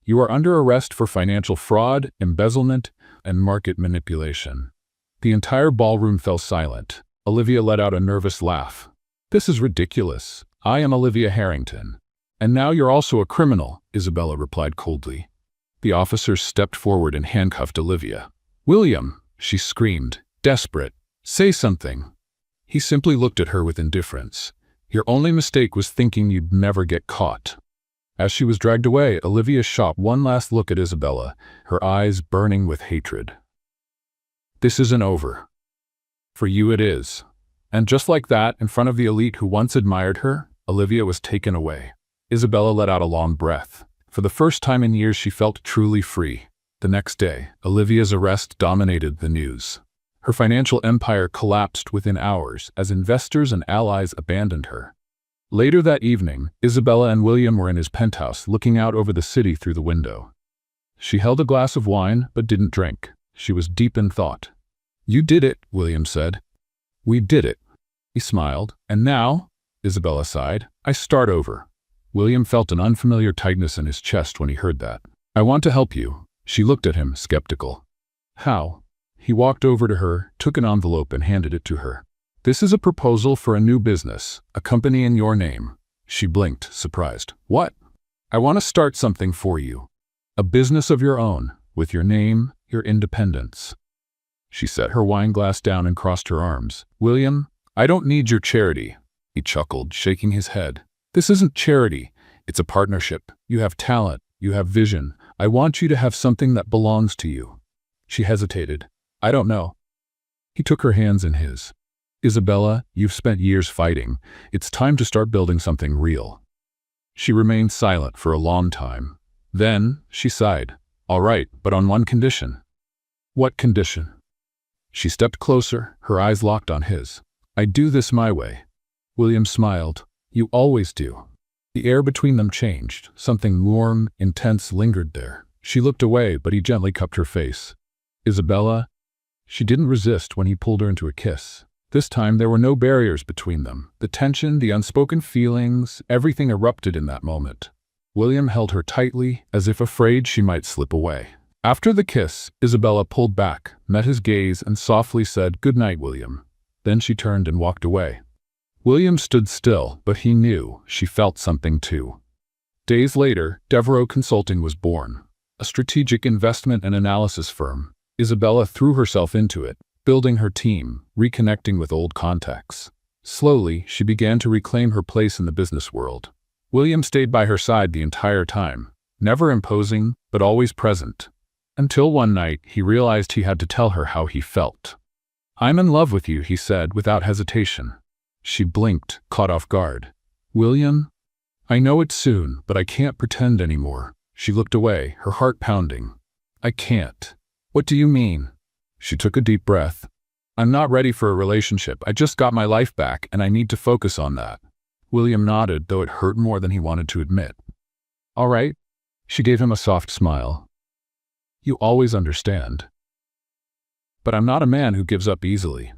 Speaker 1: "You are under arrest for financial fraud, embezzlement, and market manipulation." The entire ballroom fell silent. Olivia let out a nervous laugh. "This is ridiculous. I am Olivia Harrington." "And now you're also a criminal," Isabella replied coldly. The officers stepped forward and handcuffed Olivia. "William!" she screamed, desperate. "Say something." He simply looked at her with indifference. "Your only mistake was thinking you'd never get caught." As she was dragged away, Olivia shot one last look at Isabella, her eyes burning with hatred. "This isn't over. For you it is." And just like that, in front of the elite who once admired her, Olivia was taken away. Isabella let out a long breath. For the first time in years, she felt truly free. The next day, Olivia's arrest dominated the news. Her financial empire collapsed within hours as investors and allies abandoned her. Later that evening, Isabella and William were in his penthouse looking out over the city through the window. She held a glass of wine but didn't drink. She was deep in thought. "You did it," William said. "We did it." He smiled. "And now," Isabella sighed, "I start over." William felt an unfamiliar tightness in his chest when he heard that. "I want to help you." She looked at him, skeptical. "How?" He walked over to her, took an envelope and handed it to her. "This is a proposal for a new business, a company in your name." She blinked, surprised. "What?" "I want to start something for you. A business of your own, with your name, your independence." She set her wine glass down and crossed her arms. "William, I don't need your charity." He chuckled, shaking his head. "This isn't charity. It's a partnership. You have talent. You have vision. I want you to have something that belongs to you." She hesitated. "I don't know." He took her hands in his. "Isabella, you've spent years fighting. It's time to start building something real." She remained silent for a long time. Then she sighed. "All right, but on one condition." "What condition?" She stepped closer, her eyes locked on his. "I do this my way." William smiled. "You always do." The air between them changed. Something warm, intense lingered there. She looked away, but he gently cupped her face. "Isabella?" She didn't resist when he pulled her into a kiss. This time there were no barriers between them. The tension, the unspoken feelings, everything erupted in that moment. William held her tightly, as if afraid she might slip away. After the kiss, Isabella pulled back, met his gaze, and softly said, "Good night, William." Then she turned and walked away. William stood still, but he knew she felt something too. Days later, Devereaux Consulting was born. A strategic investment and analysis firm. Isabella threw herself into it, building her team, reconnecting with old contacts. Slowly, she began to reclaim her place in the business world. William stayed by her side the entire time, never imposing, but always present. Until one night, he realized he had to tell her how he felt. "I'm in love with you," he said without hesitation. She blinked, caught off guard. "William? I know it's soon, but I can't pretend anymore." She looked away, her heart pounding. "I can't." "What do you mean?" She took a deep breath. "I'm not ready for a relationship. I just got my life back, and I need to focus on that." William nodded, though it hurt more than he wanted to admit. "All right." She gave him a soft smile. "You always understand." "But I'm not a man who gives up easily."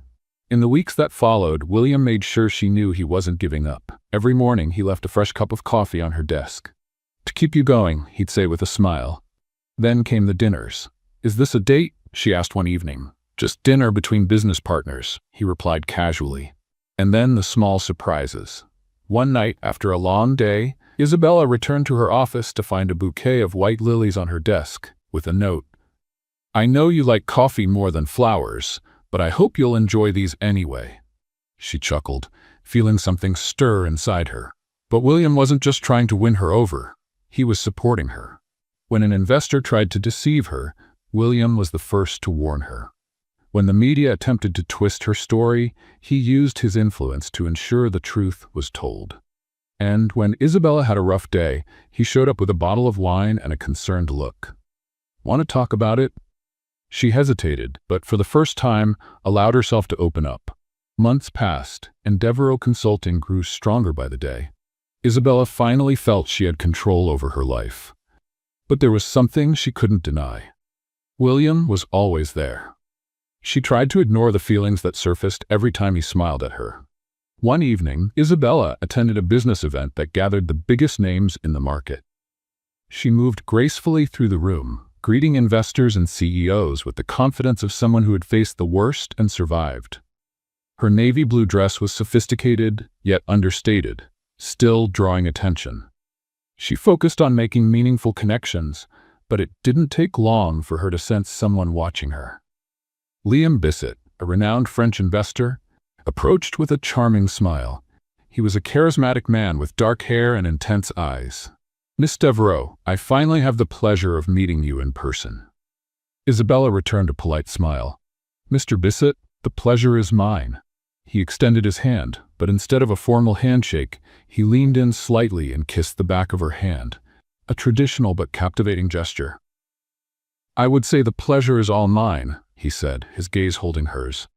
Speaker 1: In the weeks that followed, William made sure she knew he wasn't giving up. Every morning, he left a fresh cup of coffee on her desk. "To keep you going," he'd say with a smile. Then came the dinners. "Is this a date?" she asked one evening. "Just dinner between business partners," he replied casually. And then the small surprises. One night, after a long day, Isabella returned to her office to find a bouquet of white lilies on her desk, with a note. "I know you like coffee more than flowers, but I hope you'll enjoy these anyway." She chuckled, feeling something stir inside her. But William wasn't just trying to win her over. He was supporting her. When an investor tried to deceive her, William was the first to warn her. When the media attempted to twist her story, he used his influence to ensure the truth was told. And when Isabella had a rough day, he showed up with a bottle of wine and a concerned look. "Want to talk about it?" She hesitated, but for the first time, allowed herself to open up. Months passed, and Devereaux Consulting grew stronger by the day. Isabella finally felt she had control over her life. But there was something she couldn't deny. William was always there. She tried to ignore the feelings that surfaced every time he smiled at her. One evening, Isabella attended a business event that gathered the biggest names in the market. She moved gracefully through the room, greeting investors and CEOs with the confidence of someone who had faced the worst and survived. Her navy blue dress was sophisticated, yet understated, still drawing attention. She focused on making meaningful connections, but it didn't take long for her to sense someone watching her. Liam Bissett, a renowned French investor, approached with a charming smile. He was a charismatic man with dark hair and intense eyes. "Miss Devereaux, I finally have the pleasure of meeting you in person." Isabella returned a polite smile. "Mr. Bissett, the pleasure is mine." He extended his hand, but instead of a formal handshake, he leaned in slightly and kissed the back of her hand. a traditional but captivating gesture. "I would say the pleasure is all mine," he said, his gaze holding hers.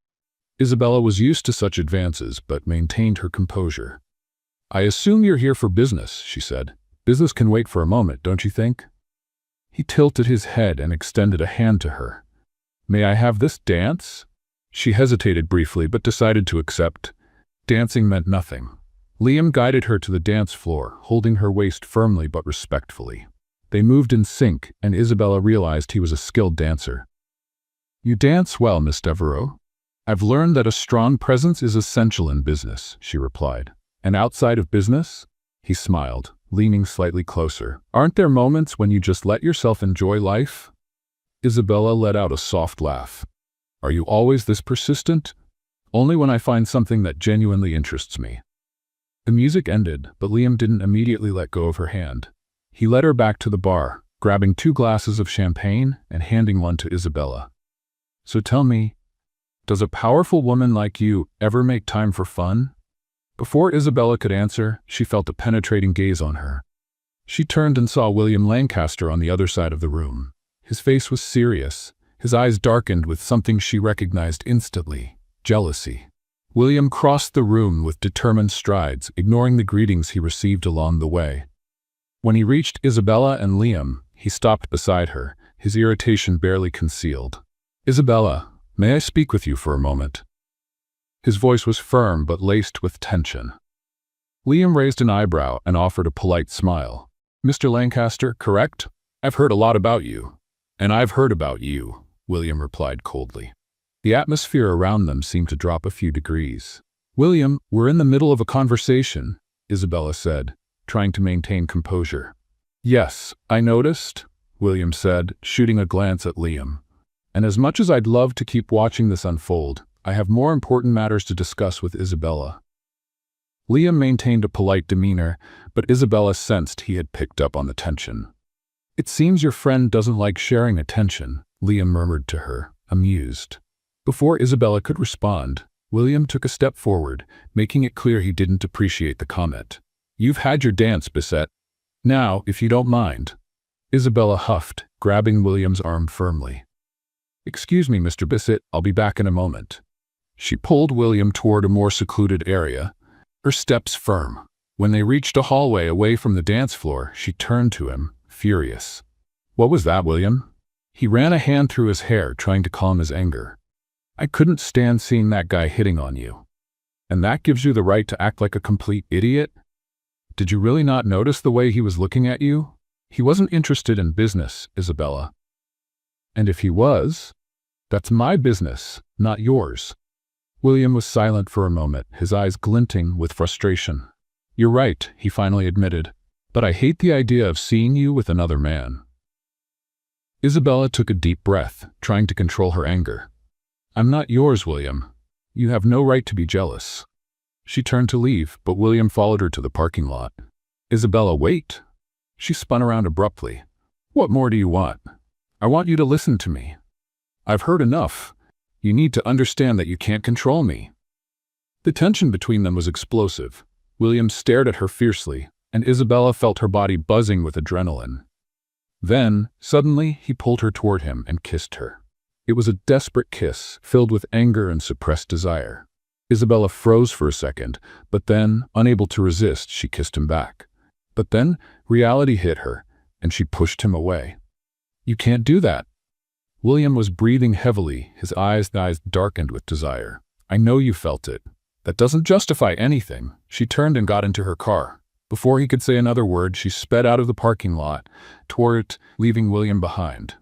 Speaker 1: Isabella was used to such advances, but maintained her composure. "I assume you're here for business," she said. "Business can wait for a moment, don't you think?" He tilted his head and extended a hand to her. "May I have this dance?" She hesitated briefly, but decided to accept. Dancing meant nothing. Liam guided her to the dance floor, holding her waist firmly but respectfully. They moved in sync, and Isabella realized he was a skilled dancer. "You dance well, Miss Devereaux. I've learned that a strong presence is essential in business," she replied. "And outside of business?" He smiled, leaning slightly closer. "Aren't there moments when you just let yourself enjoy life?" Isabella let out a soft laugh. "Are you always this persistent?" "Only when I find something that genuinely interests me." The music ended, but Liam didn't immediately let go of her hand. He led her back to the bar, grabbing 2 glasses of champagne and handing one to Isabella. "So tell me, does a powerful woman like you ever make time for fun?" Before Isabella could answer, she felt a penetrating gaze on her. She turned and saw William Lancaster on the other side of the room. His face was serious, his eyes darkened with something she recognized instantly: jealousy. William crossed the room with determined strides, ignoring the greetings he received along the way. When he reached Isabella and Liam, he stopped beside her, his irritation barely concealed. "Isabella, may I speak with you for a moment?" His voice was firm but laced with tension. Liam raised an eyebrow and offered a polite smile. "Mr. Lancaster, correct? I've heard a lot about you." "And I've heard about you," William replied coldly. The atmosphere around them seemed to drop a few degrees. "William, we're in the middle of a conversation," Isabella said, trying to maintain composure. "Yes, I noticed," William said, shooting a glance at Liam. "And as much as I'd love to keep watching this unfold, I have more important matters to discuss with Isabella." Liam maintained a polite demeanor, but Isabella sensed he had picked up on the tension. "It seems your friend doesn't like sharing attention," Liam murmured to her, amused. Before Isabella could respond, William took a step forward, making it clear he didn't appreciate the comment. "You've had your dance, Bissett. Now, if you don't mind." Isabella huffed, grabbing William's arm firmly. "Excuse me, Mr. Bissett, I'll be back in a moment." She pulled William toward a more secluded area, her steps firm. When they reached a hallway away from the dance floor, she turned to him, furious. "What was that, William?" He ran a hand through his hair, trying to calm his anger. "I couldn't stand seeing that guy hitting on you. And that gives you the right to act like a complete idiot? Did you really not notice the way he was looking at you? He wasn't interested in business, Isabella. And if he was, that's my business, not yours." William was silent for a moment, his eyes glinting with frustration. "You're right," he finally admitted, "but I hate the idea of seeing you with another man." Isabella took a deep breath, trying to control her anger. "I'm not yours, William. You have no right to be jealous." She turned to leave, but William followed her to the parking lot. "Isabella, wait." She spun around abruptly. "What more do you want?" "I want you to listen to me. I've heard enough. You need to understand that you can't control me." The tension between them was explosive. William stared at her fiercely, and Isabella felt her body buzzing with adrenaline. Then, suddenly, he pulled her toward him and kissed her. It was a desperate kiss, filled with anger and suppressed desire. Isabella froze for a second, but then, unable to resist, she kissed him back. But then, reality hit her, and she pushed him away. "You can't do that." William was breathing heavily, his eyes darkened with desire. "I know you felt it. That doesn't justify anything." She turned and got into her car. Before he could say another word, she sped out of the parking lot, toward it, leaving William behind.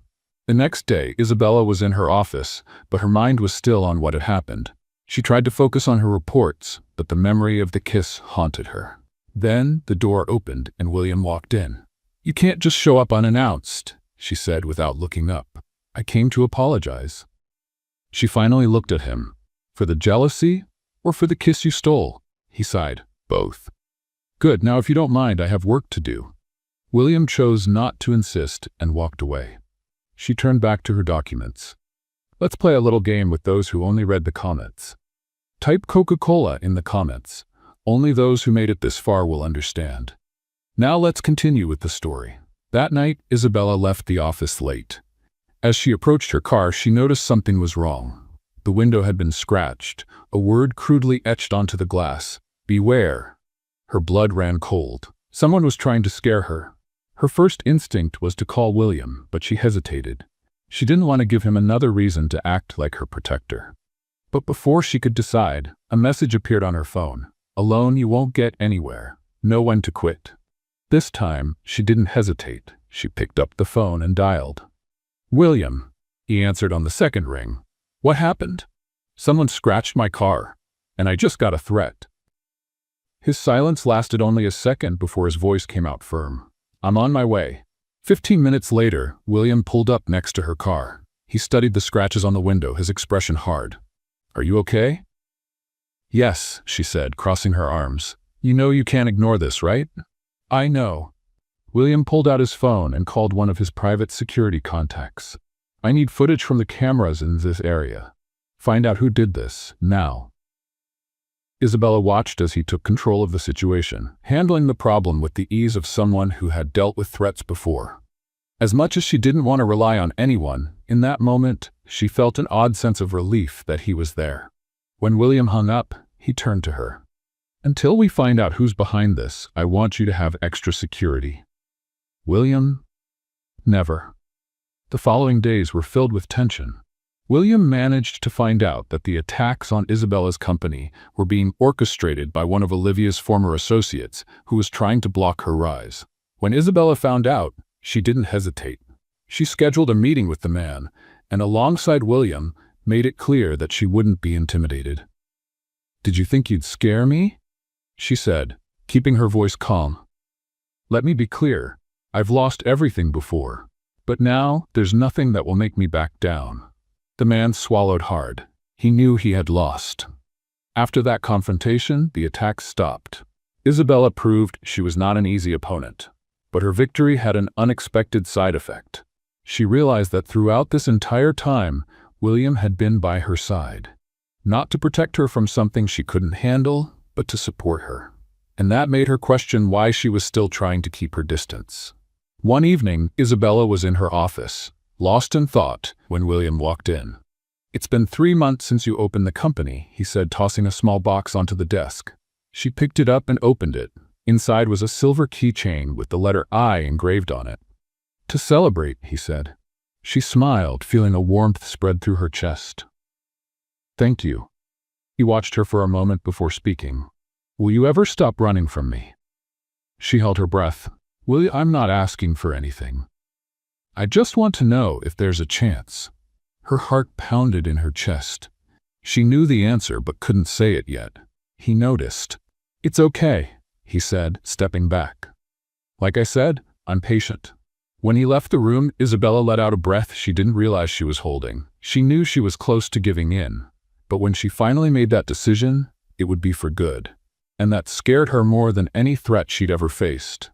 Speaker 1: The next day, Isabella was in her office, but her mind was still on what had happened. She tried to focus on her reports, but the memory of the kiss haunted her. Then the door opened and William walked in. "You can't just show up unannounced," she said without looking up. "I came to apologize." She finally looked at him. "For the jealousy or for the kiss you stole?" He sighed. "Both." "Good, now if you don't mind, I have work to do." William chose not to insist and walked away. She turned back to her documents. "Let's play a little game with those who only read the comments. Type Coca-Cola in the comments. Only those who made it this far will understand." Now let's continue with the story. That night, Isabella left the office late. As she approached her car, she noticed something was wrong. The window had been scratched, a word crudely etched onto the glass: "Beware." Her blood ran cold. Someone was trying to scare her. Her first instinct was to call William, but she hesitated. She didn't want to give him another reason to act like her protector. But before she could decide, a message appeared on her phone. "Alone you won't get anywhere. Know when to quit." This time, she didn't hesitate. She picked up the phone and dialed. "William," he answered on the second ring. "What happened?" "Someone scratched my car, and I just got a threat." His silence lasted only a second before his voice came out firm. "I'm on my way." 15 minutes later, William pulled up next to her car. He studied the scratches on the window, his expression hard. "Are you okay?" "Yes," she said, crossing her arms. "You know you can't ignore this, right?" "I know." William pulled out his phone and called one of his private security contacts. "I need footage from the cameras in this area. Find out who did this, now." Isabella watched as he took control of the situation, handling the problem with the ease of someone who had dealt with threats before. As much as she didn't want to rely on anyone, in that moment, she felt an odd sense of relief that he was there. When William hung up, he turned to her. "Until we find out who's behind this, I want you to have extra security." "William?" "Never." The following days were filled with tension. William managed to find out that the attacks on Isabella's company were being orchestrated by one of Olivia's former associates who was trying to block her rise. When Isabella found out, she didn't hesitate. She scheduled a meeting with the man, and alongside William, made it clear that she wouldn't be intimidated. "Did you think you'd scare me?" she said, keeping her voice calm. "Let me be clear, I've lost everything before, but now there's nothing that will make me back down." The man swallowed hard. He knew he had lost. After that confrontation, the attacks stopped. Isabella proved she was not an easy opponent, but her victory had an unexpected side effect. She realized that throughout this entire time, William had been by her side. Not to protect her from something she couldn't handle, but to support her. And that made her question why she was still trying to keep her distance. One evening, Isabella was in her office, lost in thought, when William walked in. "It's been 3 months since you opened the company," he said, tossing a small box onto the desk. She picked it up and opened it. Inside was a silver keychain with the letter I engraved on it. "To celebrate," he said. She smiled, feeling a warmth spread through her chest. "Thank you." He watched her for a moment before speaking. "Will you ever stop running from me?" She held her breath. "William, I'm not asking for anything. I just want to know if there's a chance." Her heart pounded in her chest. She knew the answer but couldn't say it yet. He noticed. "It's okay," he said, stepping back. "Like I said, I'm patient." When he left the room, Isabella let out a breath she didn't realize she was holding. She knew she was close to giving in, but when she finally made that decision, it would be for good. And that scared her more than any threat she'd ever faced.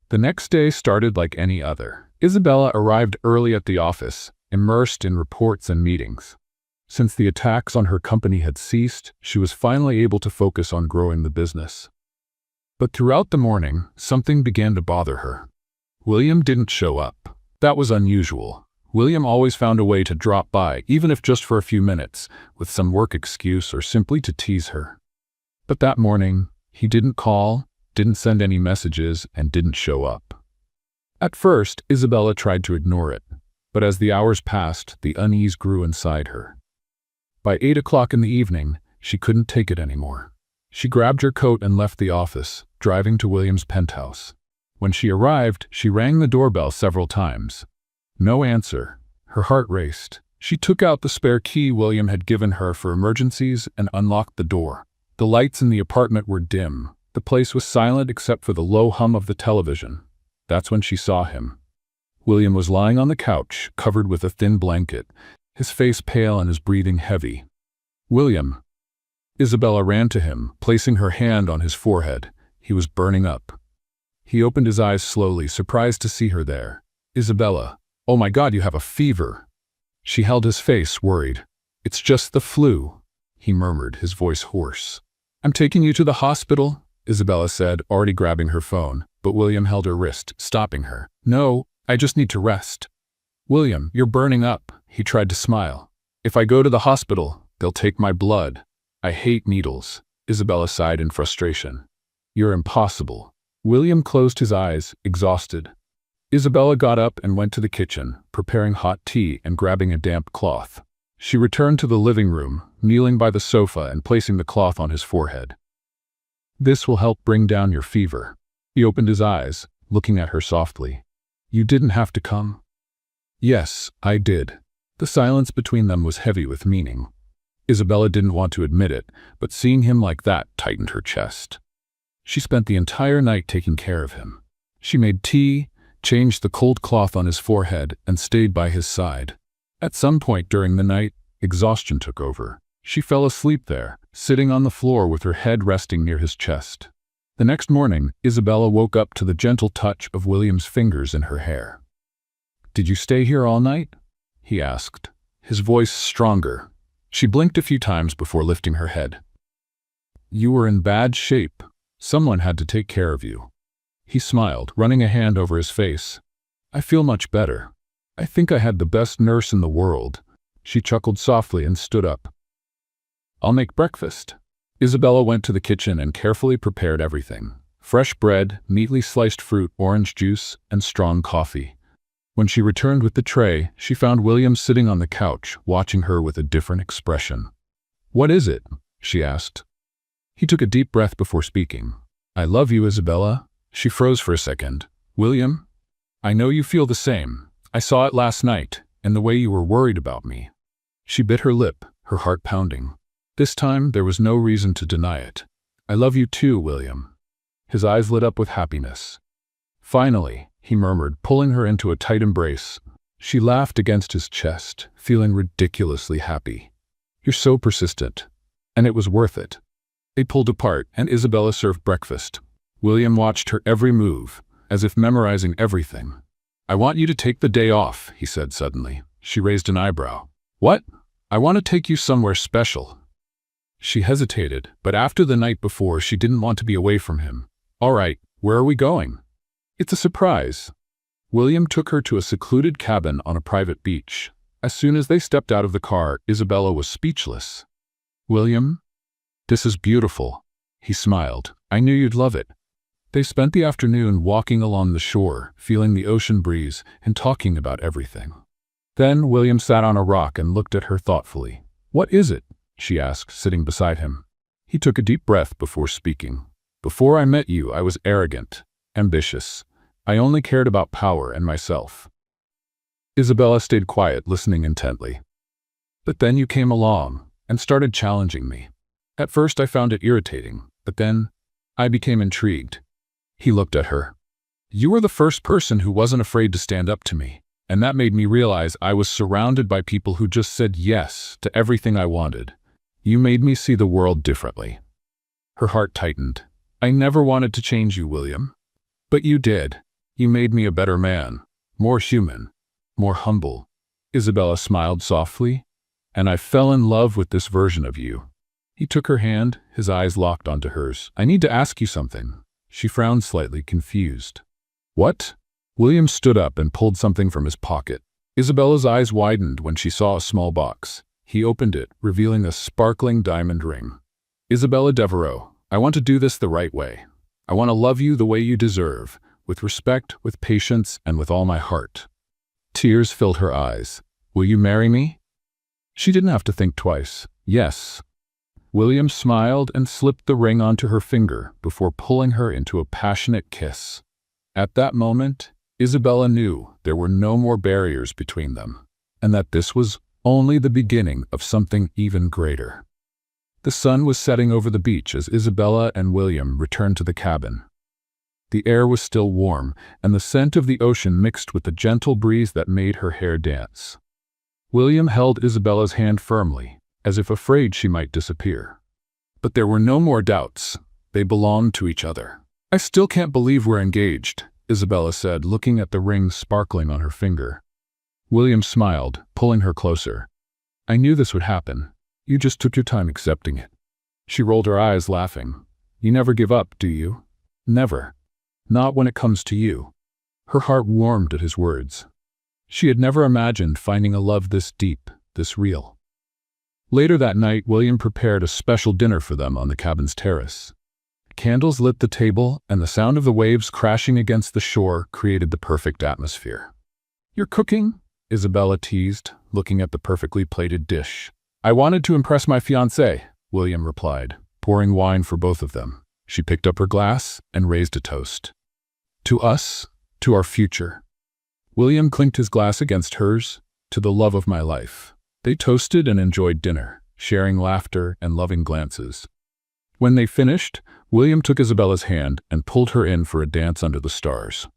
Speaker 1: The next day started like any other. Isabella arrived early at the office, immersed in reports and meetings. Since the attacks on her company had ceased, she was finally able to focus on growing the business. But throughout the morning, something began to bother her. William didn't show up. That was unusual. William always found a way to drop by, even if just for a few minutes, with some work excuse or simply to tease her. But that morning, he didn't call, didn't send any messages, and didn't show up. At first, Isabella tried to ignore it, but as the hours passed, the unease grew inside her. By 8 o'clock in the evening, she couldn't take it anymore. She grabbed her coat and left the office, driving to William's penthouse. When she arrived, she rang the doorbell several times. No answer. Her heart raced. She took out the spare key William had given her for emergencies and unlocked the door. The lights in the apartment were dim. The place was silent except for the low hum of the television. That's when she saw him. William was lying on the couch, covered with a thin blanket, his face pale and his breathing heavy. "William." Isabella ran to him, placing her hand on his forehead. He was burning up. He opened his eyes slowly, surprised to see her there. "Isabella, oh my God, you have a fever." She held his face, worried. "It's just the flu," he murmured, his voice hoarse. "I'm taking you to the hospital," Isabella said, already grabbing her phone. but William held her wrist, stopping her. "No, I just need to rest." "William, you're burning up." He tried to smile. "If I go to the hospital, they'll take my blood. I hate needles." Isabella sighed in frustration. "You're impossible." William closed his eyes, exhausted. Isabella got up and went to the kitchen, preparing hot tea and grabbing a damp cloth. She returned to the living room, kneeling by the sofa and placing the cloth on his forehead. "This will help bring down your fever." He opened his eyes, looking at her softly. "You didn't have to come." "Yes, I did." The silence between them was heavy with meaning. Isabella didn't want to admit it, but seeing him like that tightened her chest. She spent the entire night taking care of him. She made tea, changed the cold cloth on his forehead, and stayed by his side. At some point during the night, exhaustion took over. She fell asleep there, sitting on the floor with her head resting near his chest. The next morning, Isabella woke up to the gentle touch of William's fingers in her hair. "Did you stay here all night?" he asked, his voice stronger. She blinked a few times before lifting her head. "You were in bad shape. Someone had to take care of you." He smiled, running a hand over his face. "I feel much better. I think I had the best nurse in the world." She chuckled softly and stood up. "I'll make breakfast." Isabella went to the kitchen and carefully prepared everything. Fresh bread, neatly sliced fruit, orange juice, and strong coffee. When she returned with the tray, she found William sitting on the couch, watching her with a different expression. "What is it?" she asked. He took a deep breath before speaking. "I love you, Isabella." She froze for a second. "William, I know you feel the same. I saw it last night, and the way you were worried about me." She bit her lip, her heart pounding. This time, there was no reason to deny it. "I love you too, William." His eyes lit up with happiness. "Finally," he murmured, pulling her into a tight embrace. She laughed against his chest, feeling ridiculously happy. "You're so persistent." And it was worth it. They pulled apart, and Isabella served breakfast. William watched her every move, as if memorizing everything. "I want you to take the day off," he said suddenly. She raised an eyebrow. "What?" "I want to take you somewhere special." She hesitated, but after the night before, she didn't want to be away from him. "All right, where are we going?" "It's a surprise." William took her to a secluded cabin on a private beach. As soon as they stepped out of the car, Isabella was speechless. "William, this is beautiful." He smiled. "I knew you'd love it." They spent the afternoon walking along the shore, feeling the ocean breeze and talking about everything. Then William sat on a rock and looked at her thoughtfully. "What is it?" she asked, sitting beside him. He took a deep breath before speaking. "Before I met you, I was arrogant, ambitious. I only cared about power and myself." Isabella stayed quiet, listening intently. "But then you came along and started challenging me. At first I found it irritating, but then I became intrigued." He looked at her. "You were the first person who wasn't afraid to stand up to me, and that made me realize I was surrounded by people who just said yes to everything I wanted. You made me see the world differently." Her heart tightened. "I never wanted to change you, William. But you did. You made me a better man, more human, more humble." Isabella smiled softly. "And I fell in love with this version of you." He took her hand, his eyes locked onto hers. "I need to ask you something." She frowned slightly, confused. "What?" William stood up and pulled something from his pocket. Isabella's eyes widened when she saw a small box. He opened it, revealing a sparkling diamond ring. "Isabella Devereaux, I want to do this the right way. I want to love you the way you deserve, with respect, with patience, and with all my heart." Tears filled her eyes. "Will you marry me?" She didn't have to think twice. "Yes." William smiled and slipped the ring onto her finger before pulling her into a passionate kiss. At that moment, Isabella knew there were no more barriers between them, and that this was only the beginning of something even greater. The sun was setting over the beach as Isabella and William returned to the cabin. The air was still warm, and the scent of the ocean mixed with the gentle breeze that made her hair dance. William held Isabella's hand firmly, as if afraid she might disappear. But there were no more doubts. They belonged to each other. "I still can't believe we're engaged," Isabella said, looking at the ring sparkling on her finger. William smiled, pulling her closer. "I knew this would happen. You just took your time accepting it." She rolled her eyes, laughing. "You never give up, do you?" "Never." Not when it comes to you." Her heart warmed at his words. She had never imagined finding a love this deep, this real. Later that night, William prepared a special dinner for them on the cabin's terrace. Candles lit the table, and the sound of the waves crashing against the shore created the perfect atmosphere. "You're cooking?" Isabella teased, looking at the perfectly plated dish. "I wanted to impress my fiancé," William replied, pouring wine for both of them. She picked up her glass and raised a toast. "To us, to our future." William clinked his glass against hers, "To the love of my life." They toasted and enjoyed dinner, sharing laughter and loving glances. When they finished, William took Isabella's hand and pulled her in for a dance under the stars.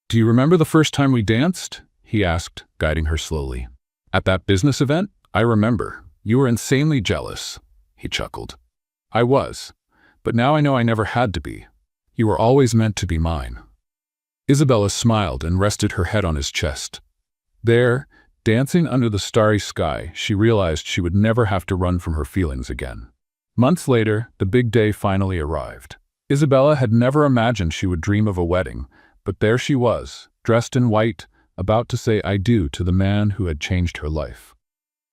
Speaker 1: "Do you remember the first time we danced?" he asked, guiding her slowly. "At that business event? I remember. You were insanely jealous." He chuckled. "I was. But now I know I never had to be. You were always meant to be mine." Isabella smiled and rested her head on his chest. There, dancing under the starry sky, she realized she would never have to run from her feelings again. Months later, the big day finally arrived. Isabella had never imagined she would dream of a wedding, but there she was, dressed in white, about to say "I do" to the man who had changed her life.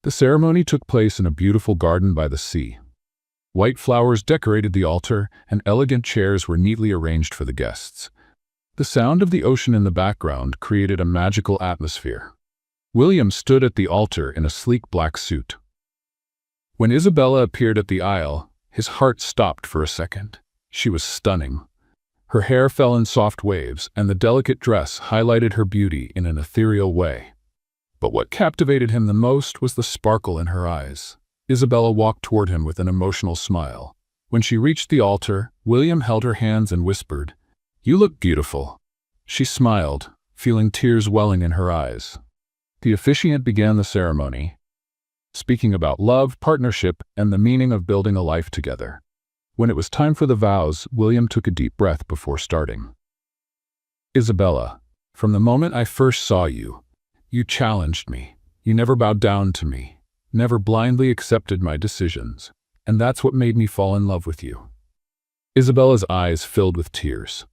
Speaker 1: The ceremony took place in a beautiful garden by the sea. White flowers decorated the altar, and elegant chairs were neatly arranged for the guests. The sound of the ocean in the background created a magical atmosphere. William stood at the altar in a sleek black suit. When Isabella appeared at the aisle, his heart stopped for a second. She was stunning. Her hair fell in soft waves, and the delicate dress highlighted her beauty in an ethereal way. But what captivated him the most was the sparkle in her eyes. Isabella walked toward him with an emotional smile. When she reached the altar, William held her hands and whispered, "You look beautiful." She smiled, feeling tears welling in her eyes. The officiant began the ceremony, speaking about love, partnership, and the meaning of building a life together. When it was time for the vows, William took a deep breath before starting. "Isabella, from the moment I first saw you, you challenged me. You never bowed down to me, never blindly accepted my decisions, and that's what made me fall in love with you." Isabella's eyes filled with tears.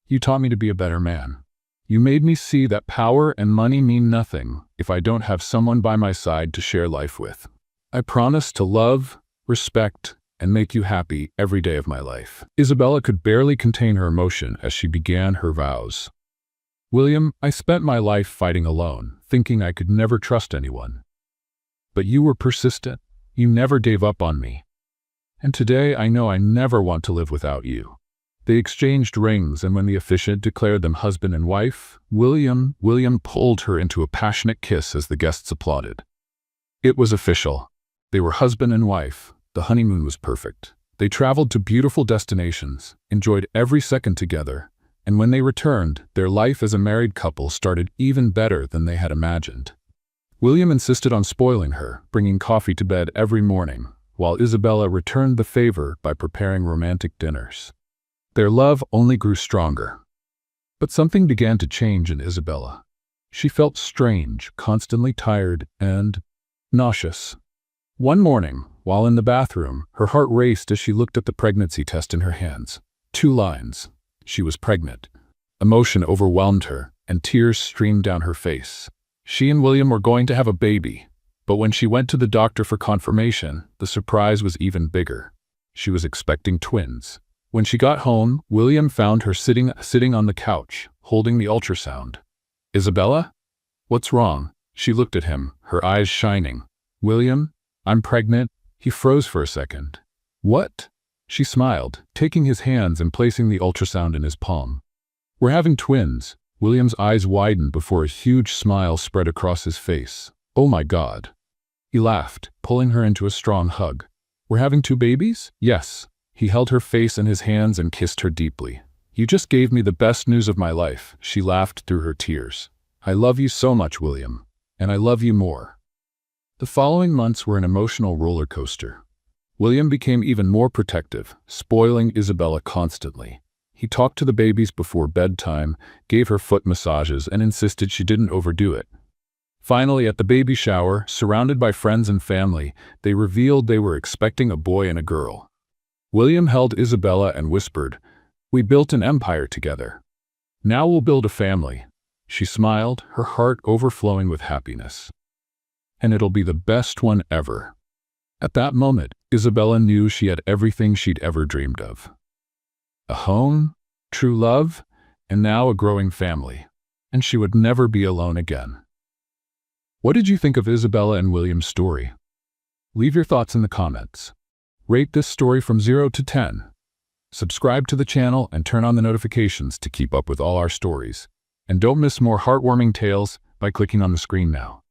Speaker 1: "You taught me to be a better man. You made me see that power and money mean nothing if I don't have someone by my side to share life with. I promise to love, respect, and make you happy every day of my life." Isabella could barely contain her emotion as she began her vows. "William, I spent my life fighting alone, thinking I could never trust anyone. But you were persistent. You never gave up on me. And today I know I never want to live without you." They exchanged rings, and when the officiant declared them husband and wife, William pulled her into a passionate kiss as the guests applauded. It was official. They were husband and wife. The honeymoon was perfect. They traveled to beautiful destinations, enjoyed every second together, and when they returned, their life as a married couple started even better than they had imagined. William insisted on spoiling her, bringing coffee to bed every morning, while Isabella returned the favor by preparing romantic dinners. Their love only grew stronger. But something began to change in Isabella. She felt strange, constantly tired, and nauseous. One morning, while in the bathroom, her heart raced as she looked at the pregnancy test in her hands. 2 lines. She was pregnant. Emotion overwhelmed her, and tears streamed down her face. She and William were going to have a baby, but when she went to the doctor for confirmation, the surprise was even bigger. She was expecting twins. When she got home, William found her sitting on the couch, holding the ultrasound. "Isabella? What's wrong?" She looked at him, her eyes shining. "William, I'm pregnant." He froze for a second. "What?" She smiled, taking his hands and placing the ultrasound in his palm. "We're having twins." William's eyes widened before a huge smile spread across his face. "Oh my God." He laughed, pulling her into a strong hug. "We're having 2 babies?" "Yes." He held her face in his hands and kissed her deeply. "You just gave me the best news of my life." She laughed through her tears. "I love you so much, William. And I love you more." The following months were an emotional roller coaster. William became even more protective, spoiling Isabella constantly. He talked to the babies before bedtime, gave her foot massages, and insisted she didn't overdo it. Finally, at the baby shower, surrounded by friends and family, they revealed they were expecting a boy and a girl. William held Isabella and whispered, "We built an empire together." Now we'll build a family." She smiled, her heart overflowing with happiness. "And it'll be the best one ever." At that moment, Isabella knew she had everything she'd ever dreamed of. A home, true love, and now a growing family. And she would never be alone again. What did you think of Isabella and William's story? Leave your thoughts in the comments. Rate this story from 0 to 10. Subscribe to the channel and turn on the notifications to keep up with all our stories. And don't miss more heartwarming tales by clicking on the screen now.